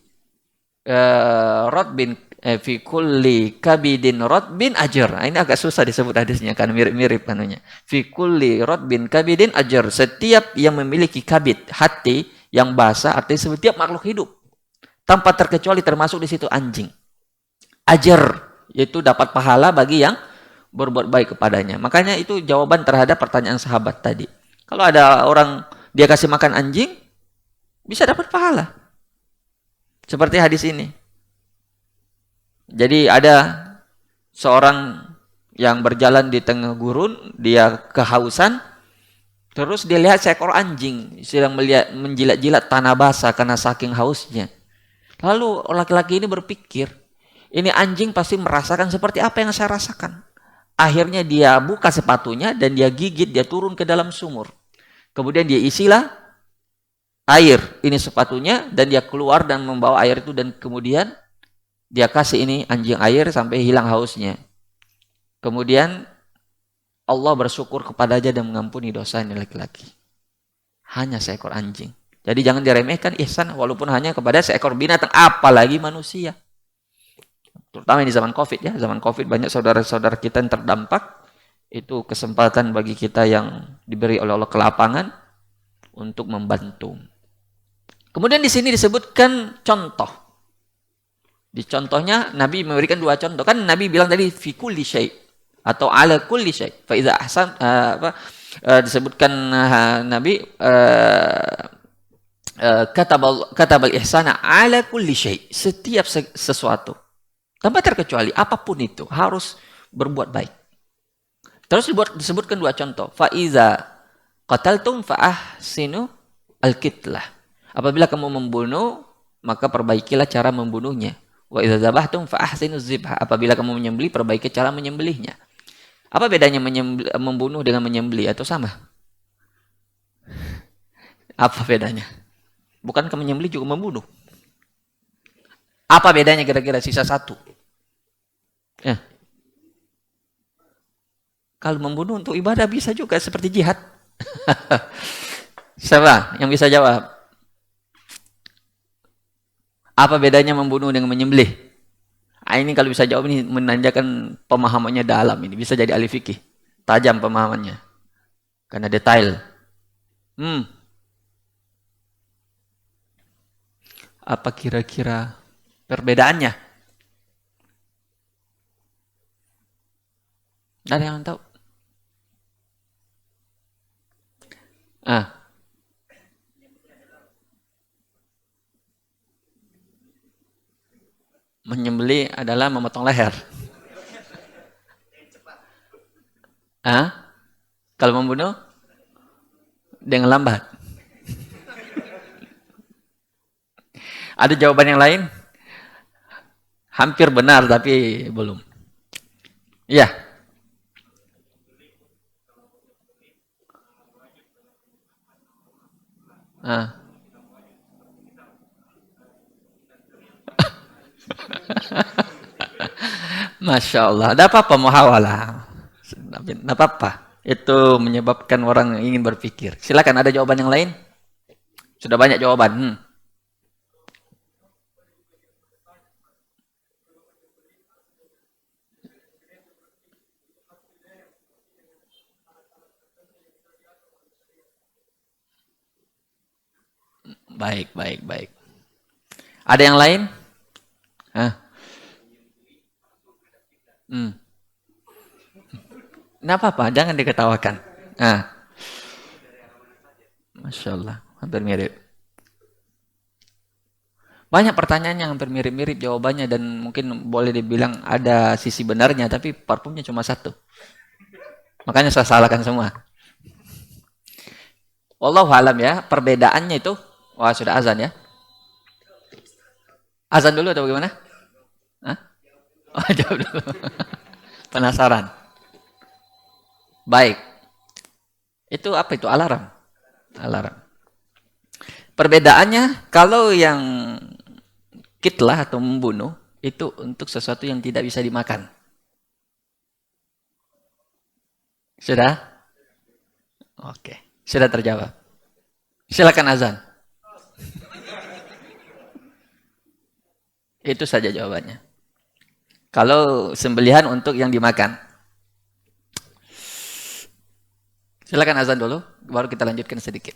rotbin fi kulli kabidin rotbin ajr. Nah, ini agak susah disebut hadisnya karena mirip-mirip anunya. Fi kulli rotbin kabidin ajr. Setiap yang memiliki kabid, hati yang basah, artinya setiap makhluk hidup tanpa terkecuali termasuk di situ anjing. Ajr, yaitu dapat pahala bagi yang berbuat baik kepadanya. Makanya itu jawaban terhadap pertanyaan sahabat tadi. Kalau ada orang dia kasih makan anjing, bisa dapat pahala. Seperti hadis ini. Jadi ada seorang yang berjalan di tengah gurun, dia kehausan, terus dia lihat seekor anjing sedang menjilat-jilat tanah basah karena saking hausnya. Lalu laki-laki ini berpikir, ini anjing pasti merasakan seperti apa yang saya rasakan. Akhirnya dia buka sepatunya dan dia gigit, dia turun ke dalam sumur. Kemudian dia isilah air, ini sepatunya, dan dia keluar dan membawa air itu, dan kemudian dia kasih ini anjing air sampai hilang hausnya. Kemudian Allah bersyukur kepadanya dan mengampuni dosa ini laki-laki. Hanya seekor anjing. Jadi jangan diremehkan ihsan walaupun hanya kepada seekor binatang, apalagi manusia. Terutama di zaman Covid ya. Zaman Covid banyak saudara-saudara kita yang terdampak. Itu kesempatan bagi kita yang diberi oleh Allah ke lapangan untuk membantu. Kemudian di sini disebutkan contoh. Di contohnya Nabi memberikan dua contoh. Kan Nabi bilang tadi fi kulli syai' atau ala kulli syai'. Fa idza ahsan disebutkan Nabi katabal ihsana ala kulli syai', setiap sesuatu. Tanpa terkecuali apapun itu harus berbuat baik. Terus disebutkan dua contoh. Fa iza qataltum fa ahsinu al-qitlah. Apabila kamu membunuh, maka perbaikilah cara membunuhnya. Wa idza dzabhtum fa ahsinu dzibha. Apabila kamu menyembelih, perbaiki cara menyembelihnya. Apa bedanya membunuh dengan menyembelih atau sama? Apa bedanya? Bukankah menyembelih juga membunuh? Apa bedanya kira-kira sisa satu? Ya. Kalau membunuh untuk ibadah bisa juga seperti jihad. Siapa yang bisa jawab? Apa bedanya membunuh dengan menyembelih? Nah, ini kalau bisa jawab ini menandakan pemahamannya dalam ini. Bisa jadi ahli fikih. Tajam pemahamannya. Karena detail. Apa kira-kira perbedaannya? Ada yang tahu? Menyembelih adalah memotong leher. Kalau membunuh dengan lambat. Ada jawaban yang lain? Hampir benar tapi belum. Iya. Masya Allah. Ada apa-apa muhawalah. Tidak apa-apa. Itu menyebabkan orang ingin berpikir. Silakan, ada jawaban yang lain? Sudah banyak jawaban. Baik. Ada yang lain? Nggak apa-apa, jangan diketawakan. Masya Allah, hampir mirip. Banyak pertanyaan yang hampir mirip-mirip jawabannya dan mungkin boleh dibilang ada sisi benarnya, tapi parfumnya cuma satu. Makanya saya salahkan semua. Wallahu alam ya, perbedaannya itu, wah sudah azan ya. Azan dulu atau bagaimana? Jawab dulu. Penasaran. Baik. Itu apa itu? Alarm. Perbedaannya, kalau yang kitlah atau membunuh, itu untuk sesuatu yang tidak bisa dimakan. Sudah? Oke. Sudah terjawab. Silakan azan. Itu saja jawabannya. Kalau sembelihan untuk yang dimakan. Silakan azan dulu, baru kita lanjutkan sedikit.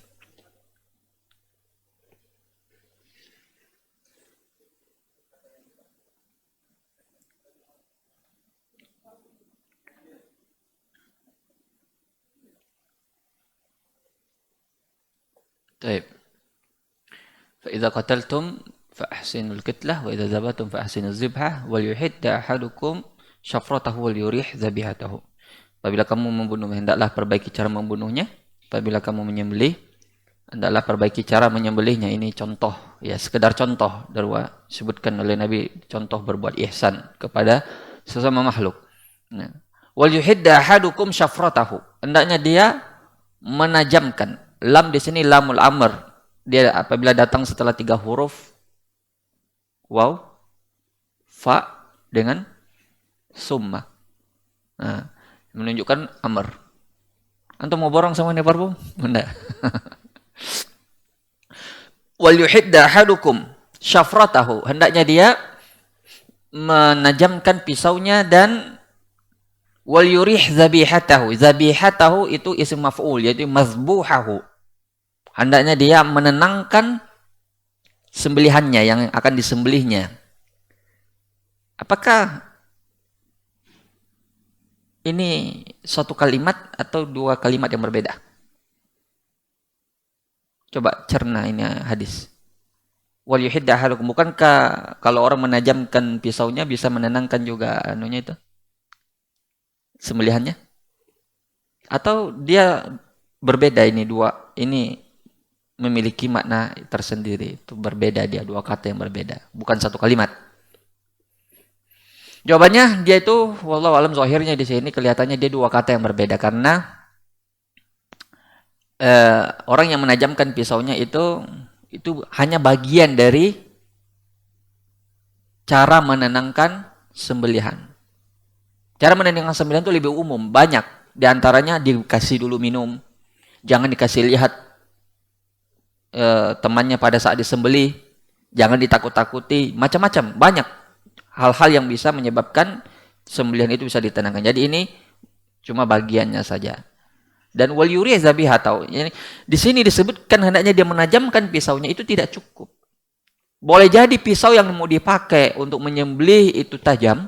Baik. فإذا قتلتم فأحسنوا القتلة وإذا ذبحتم فأحسنوا الذبحة وليحد أحدكم شفرته وليريح ذبيحته. Apabila kamu membunuh, hendaklah perbaiki cara membunuhnya. Apabila kamu menyembelih, hendaklah perbaiki cara menyembelihnya. Ini contoh, ya sekedar contoh dari disebutkan oleh Nabi, contoh berbuat ihsan kepada sesama makhluk. Nah, wal yuhidda ahadukum syafratahu. Hendaknya dia menajamkan. Lam di sini lamul amr. Dia apabila datang setelah 3 huruf waw, fa dengan summa. Nah, menunjukkan amr. Antum mau borong sama ini parfum? Enggak. Wal yuhidda ahadukum syafratahu. Hendaknya dia menajamkan pisaunya dan wal yurih zabihatahu. Zabihatahu itu isim maf'ul, yaitu mazbuhahu. Hendaknya dia menenangkan sembelihannya yang akan disembelihnya. Apakah ini satu kalimat atau 2 kalimat yang berbeda? Coba cerna ini hadis. Wal yuhidda ahadukum. Bukankah kalau orang menajamkan pisaunya bisa menenangkan juga anunya itu? Sembelihannya? Atau dia berbeda ini 2? Ini memiliki makna tersendiri. Itu berbeda, dia 2 kata yang berbeda. Bukan satu kalimat. Jawabannya dia itu wallahu alam zahirnya di sini kelihatannya dia 2 kata yang berbeda karena orang yang menajamkan pisaunya itu hanya bagian dari cara menenangkan sembelihan. Cara menenangkan sembelihan itu lebih umum, banyak. Di antaranya dikasih dulu minum, jangan dikasih lihat temannya pada saat disembelih, jangan ditakut-takuti, macam-macam, banyak hal-hal yang bisa menyebabkan sembelihan itu bisa ditenangkan. Jadi ini cuma bagiannya saja. Dan wal yuri zabihatau. Di sini disebutkan hendaknya dia menajamkan pisaunya, itu tidak cukup. Boleh jadi pisau yang mau dipakai untuk menyembelih itu tajam,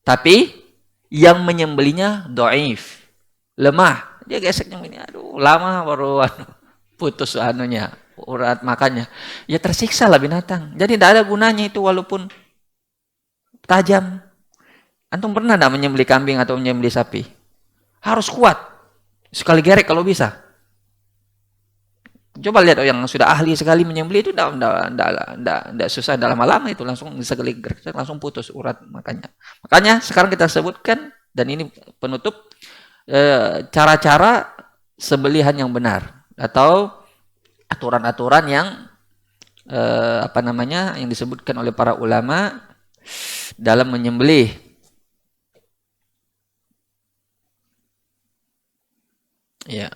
tapi yang menyembelihnya dhaif, lemah. Dia geseknya ini, aduh, lama baru putus anunya, urat makannya. Ya tersiksa lah binatang. Jadi tidak ada gunanya itu walaupun tajam. Antum pernah tidak menyembelih kambing atau menyembelih sapi? Harus kuat. Sekali gerek kalau bisa. Coba lihat yang sudah ahli sekali menyembelih itu tidak susah, dalam lama itu langsung sekali gerek langsung putus urat makannya. Makanya sekarang kita sebutkan dan ini penutup cara-cara sembelihan yang benar atau aturan-aturan yang yang disebutkan oleh para ulama dalam menyembelih. Ya.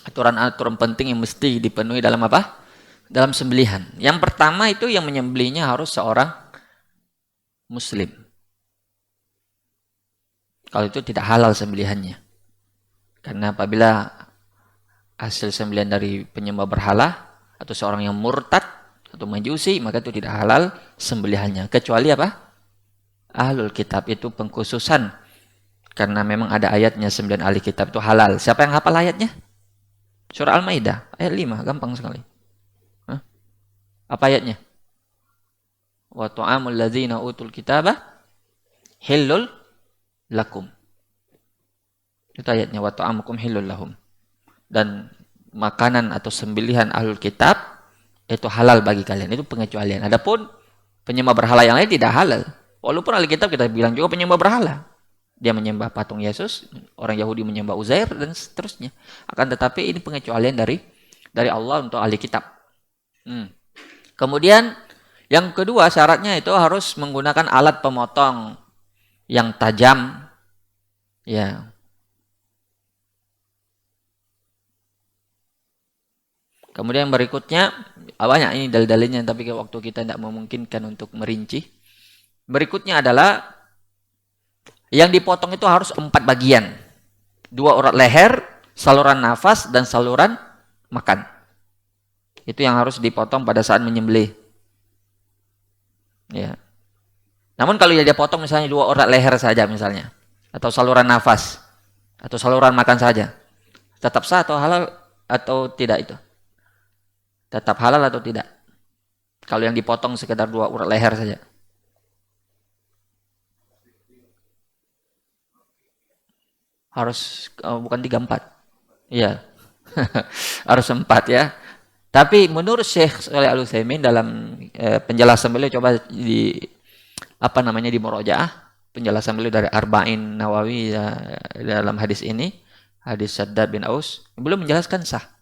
Aturan-aturan penting yang mesti dipenuhi dalam apa? Dalam sembelihan. Yang pertama itu yang menyembelihnya harus seorang muslim. Kalau itu tidak halal sembelihannya. Karena apabila hasil sembelihan dari penyembah berhala atau seorang yang murtad atau majusi, maka itu tidak halal sembelihannya. Kecuali apa? Ahlul kitab, itu pengkhususan. Karena memang ada ayatnya 9 ahli kitab itu halal. Siapa yang hafal ayatnya? Surah Al-Maidah ayat 5, gampang sekali. Hah? Apa ayatnya? Wa ta'amul ladzina utul kitaba hillul lakum. Itu ayatnya, wa ta'amukum hillul lahum. Dan makanan atau sembelihan ahlul kitab itu halal bagi kalian. Itu pengecualian. Adapun penyembah berhala yang lain tidak halal. Walaupun ahli kitab kita bilang juga penyembah berhala. Dia menyembah patung Yesus, orang Yahudi menyembah Uzair dan seterusnya. Akan tetapi ini pengecualian dari Allah untuk ahli kitab. Kemudian yang kedua syaratnya itu harus menggunakan alat pemotong yang tajam. Ya. Kemudian berikutnya, banyak ini dalil-dalilnya, tapi waktu kita tidak memungkinkan untuk merinci. Berikutnya adalah, yang dipotong itu harus 4 bagian. 2 urat leher, saluran nafas, dan saluran makan. Itu yang harus dipotong pada saat menyembelih. Ya. Namun kalau dia potong misalnya 2 urat leher saja misalnya, atau saluran nafas, atau saluran makan saja, tetap sah atau halal atau tidak itu? Tetap halal atau tidak? Kalau yang dipotong sekedar 2 urat leher saja. Harus bukan 3, 4. Iya. Harus 4 ya. Tapi menurut Syekh Shalih Al-Utsaimin dalam penjelasan beliau, coba di di Murojaah, penjelasan beliau dari Arba'in Nawawi ya, dalam hadis ini, hadis Shaddad bin Aus, beliau menjelaskan sah.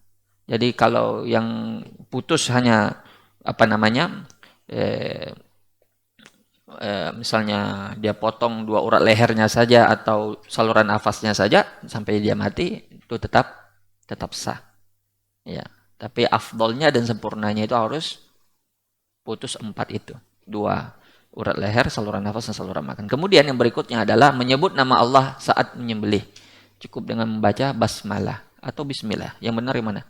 Jadi kalau yang putus hanya misalnya dia potong 2 urat lehernya saja atau saluran nafasnya saja sampai dia mati, itu tetap sah. Ya, tapi afdolnya dan sempurnanya itu harus putus 4 itu. 2 urat leher, saluran nafas, dan saluran makan. Kemudian yang berikutnya adalah menyebut nama Allah saat menyembelih. Cukup dengan membaca basmalah atau bismillah. Yang benar yang mana?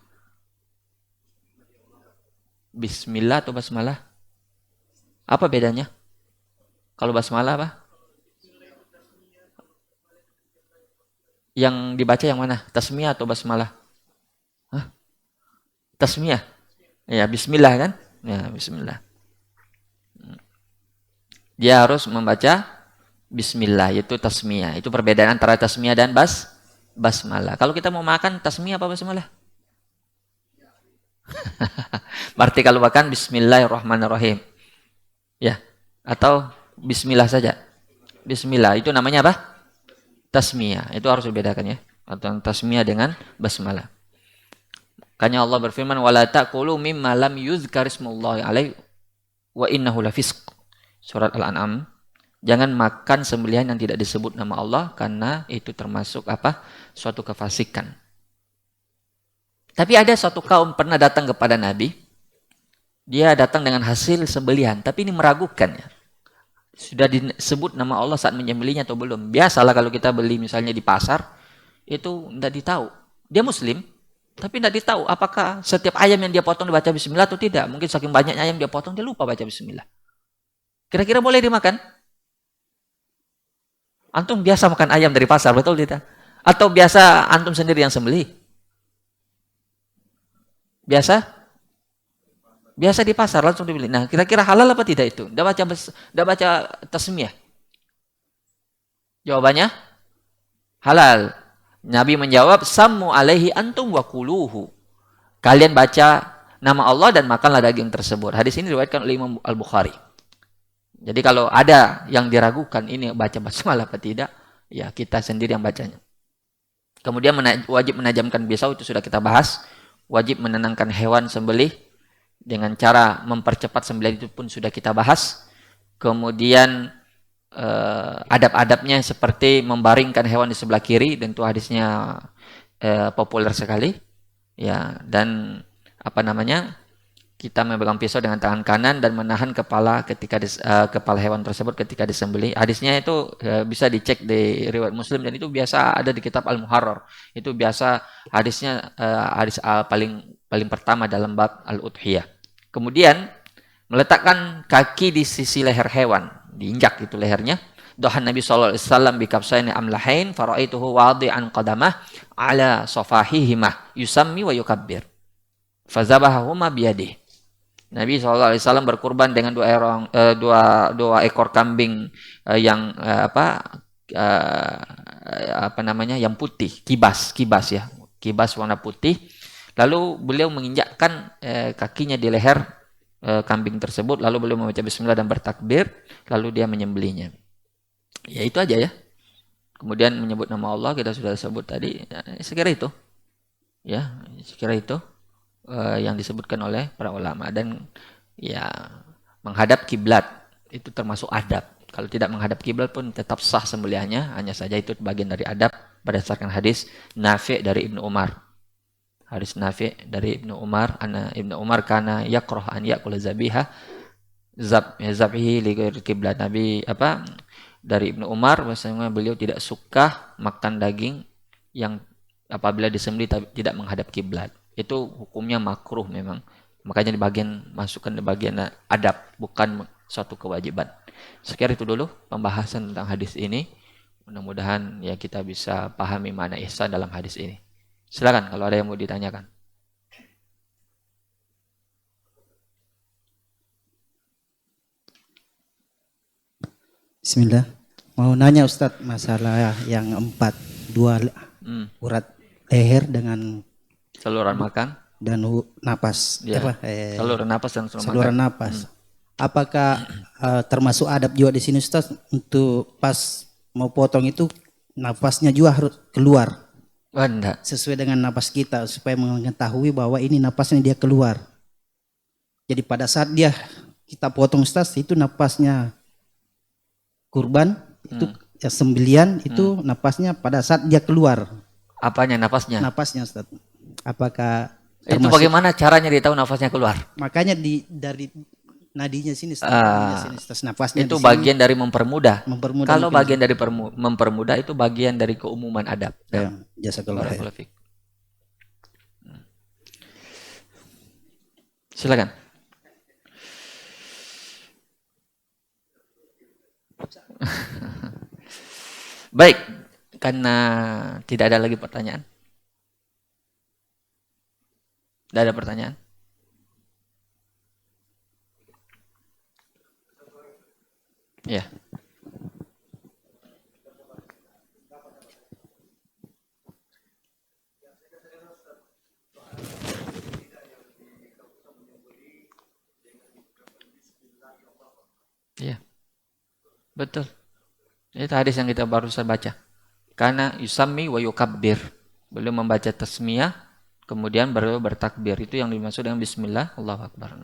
Bismillah atau basmalah? Apa bedanya? Kalau basmalah apa? Yang dibaca yang mana? Tasmiyah atau basmalah? Hah? Tasmiyah. Ya, bismillah kan? Ya, bismillah. Dia harus membaca bismillah, yaitu tasmiyah. Itu perbedaan antara tasmiyah dan basmalah. Kalau kita mau makan, tasmiyah apa basmalah? Berarti kalau makan bismillahirrahmanirrahim. Ya, atau bismillah saja. Bismillah itu namanya apa? Tasmiyah. Itu harus dibedakan ya. Atau tasmiyah dengan basmalah. Makanya Allah berfirman, wala ta'kulu mimma lam yuzkar ismullahi alaihi wa innahu lafisq. Surat Al-An'am. Jangan makan sembelihan yang tidak disebut nama Allah, karena itu termasuk suatu kefasikan. Tapi ada suatu kaum pernah datang kepada Nabi. Dia datang dengan hasil sembelihan, tapi ini meragukan ya. Sudah disebut nama Allah saat menyembelihnya atau belum. Biasalah kalau kita beli misalnya di pasar, itu tidak ditahu. Dia muslim, tapi tidak ditahu apakah setiap ayam yang dia potong dibaca bismillah atau tidak. Mungkin saking banyaknya ayam dia potong, dia lupa baca bismillah. Kira-kira boleh dimakan? Antum biasa makan ayam dari pasar, betul tidak? Atau biasa antum sendiri yang sembelih? Biasa? Biasa di pasar langsung dibeli. Nah, kira-kira halal apa tidak itu? Dah baca tasmiyah. Jawabannya halal. Nabi menjawab, sammu alaihi antum wa kuluhu. Kalian baca nama Allah dan makanlah daging tersebut. Hadis ini diriwayatkan oleh Imam Al-Bukhari. Jadi kalau ada yang diragukan ini baca basmalah apa tidak, ya kita sendiri yang bacanya. Kemudian wajib menajamkan pisau, itu sudah kita bahas. Wajib menenangkan hewan sembelih dengan cara mempercepat sembelihan, itu pun sudah kita bahas. Kemudian adab-adabnya seperti membaringkan hewan di sebelah kiri, dan itu hadisnya populer sekali. Ya, dan kita memegang pisau dengan tangan kanan dan menahan kepala kepala hewan tersebut ketika disembelih. Hadisnya itu bisa dicek di riwayat Muslim, dan itu biasa ada di kitab Al-Muharrar. Itu biasa hadisnya hadis paling pertama dalam bab Al-Udhiyah. Kemudian meletakkan kaki di sisi leher hewan, diinjak itu lehernya. Dohan Nabi sallallahu alaihi wasallam bi kabsaini amlahain faraituhu wadi'an qadamah ala safahihima yusammi wa yukabbir. Fazabahahuma biyadihi. Nabi SAW berkurban dengan dua ekor kambing yang yang putih, kibas ya, kibas warna putih. Lalu beliau menginjakkan kakinya di leher kambing tersebut, lalu beliau membaca bismillah dan bertakbir, lalu dia menyembelihnya. Ya itu aja ya. Kemudian menyebut nama Allah, kita sudah sebut tadi. Sekira itu, ya, sekira itu yang disebutkan oleh para ulama. Dan ya, menghadap kiblat itu termasuk adab. Kalau tidak menghadap kiblat pun tetap sah sembelihannya, hanya saja itu bagian dari adab berdasarkan hadis Nafi' dari Ibnu Umar. Hadis Nafi dari Ibnu Umar, anna Ibnu Umar kana yakrah an ya'kula zabiha zabhihi li ghairi kiblat. Nabi dari Ibnu Umar bahwasanya beliau tidak suka makan daging yang apabila disembelih tidak menghadap kiblat. Itu hukumnya makruh memang. Makanya masukkan di bagian adab, bukan suatu kewajiban. Sekian itu dulu pembahasan tentang hadis ini. Mudah-mudahan ya kita bisa pahami makna ihsan dalam hadis ini. Silakan kalau ada yang mau ditanyakan. Bismillah. Mau nanya Ustadz masalah yang 2 urat leher dengan Saluran makan dan napas. ya. Saluran napas dan saluran napas. Apakah termasuk adab juga di sini Ustadz untuk pas mau potong itu napasnya juga harus keluar? Enggak. Sesuai dengan napas kita supaya mengetahui bahwa ini napasnya dia keluar. Jadi pada saat kita potong Ustaz itu napasnya kurban itu sembelian itu napasnya pada saat dia keluar. Apanya napasnya? Napasnya Ustaz. Apakah itu bagaimana caranya dia tahu nafasnya keluar? Makanya dari nadinya sini Ustaz, napasnya itu bagian dari mempermudah. Kalau mungkin. bagian dari mempermudah itu bagian dari keumuman adab. Ya, jazakallah. Silakan. Baik, karena tidak ada lagi pertanyaan. Tidak ada pertanyaan. Ya. Iya. Betul. Itu hadis yang kita baru saja baca. Karena yusammi wa yukabbir. Beliau membaca tasmiyah, kemudian beliau bertakbir. Itu yang dimaksud dengan bismillah, Allahu akbar.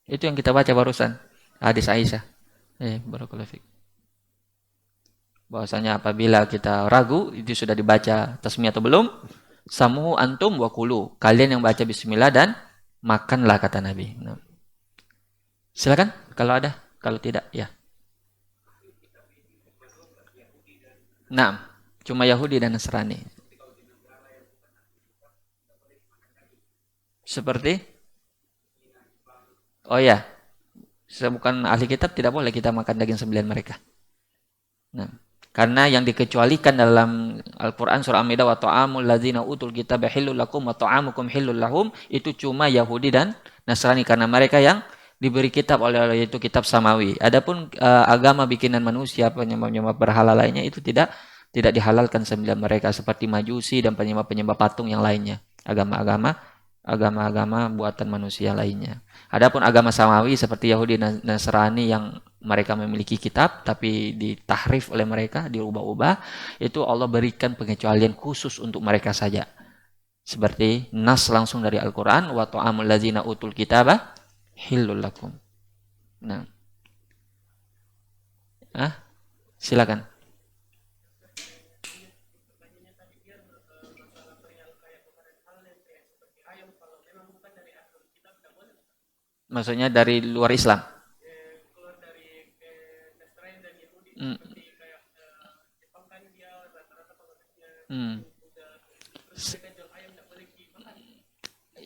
Itu yang kita baca barusan, hadis Aisyah. Barakallahu fiik. Bahwasanya apabila kita ragu itu sudah dibaca tasmiyah atau belum, samu antum wa kulu. Kalian yang baca bismillah dan makanlah kata Nabi. Nah. Silakan kalau ada, kalau tidak ya. Nah, cuma Yahudi dan Nasrani. Seperti oh ya, bukan ahli kitab tidak boleh kita makan daging sembelihan mereka. Nah, karena yang dikecualikan dalam Al-Quran surah Al-Maidah wa ta'amul ladzina utul kitaba hillul lakum wa ta'amukum hillul lahum itu cuma Yahudi dan Nasrani karena mereka yang diberi kitab oleh Allah yaitu kitab samawi. Adapun agama bikinan manusia penyembah-penyembah berhala lainnya itu tidak dihalalkan sembelihan mereka seperti Majusi dan penyembah-penyembah patung yang lainnya. Agama-agama buatan manusia lainnya. Adapun agama samawi seperti Yahudi dan Nasrani yang mereka memiliki kitab tapi ditahrif oleh mereka, diubah-ubah, itu Allah berikan pengecualian khusus untuk mereka saja. Seperti nas langsung dari Al-Qur'an wa ta'amul ladzina utul kitaba hillul lakum. Nah. Silakan. Maksudnya dari luar Islam. Keluar dari Nasrani dan Yahudi seperti kayak Jepang kan dia rata-rata pengaruhnya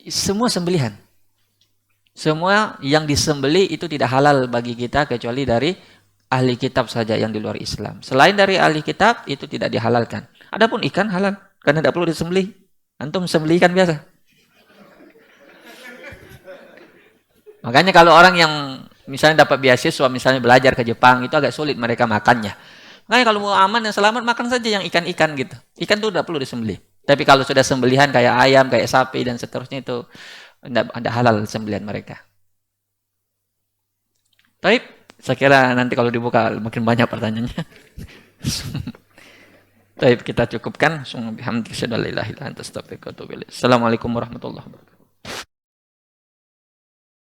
semua sembelihan. Semua yang disembelih itu tidak halal bagi kita kecuali dari ahli kitab saja yang di luar Islam. Selain dari ahli kitab itu tidak dihalalkan. Adapun ikan halal karena tidak perlu disembelih. Antum sembelih ikan biasa. Makanya kalau orang yang misalnya dapat beasiswa, misalnya belajar ke Jepang, itu agak sulit mereka makannya. Makanya kalau mau aman dan selamat, makan saja yang ikan-ikan gitu. Ikan itu tidak perlu disembelih. Tapi kalau sudah sembelihan kayak ayam, kayak sapi, dan seterusnya itu tidak ada halal sembelihan mereka. Tapi saya kira nanti kalau dibuka makin banyak pertanyaannya. Tapi kita cukupkan. Assalamualaikum warahmatullahi wabarakatuh.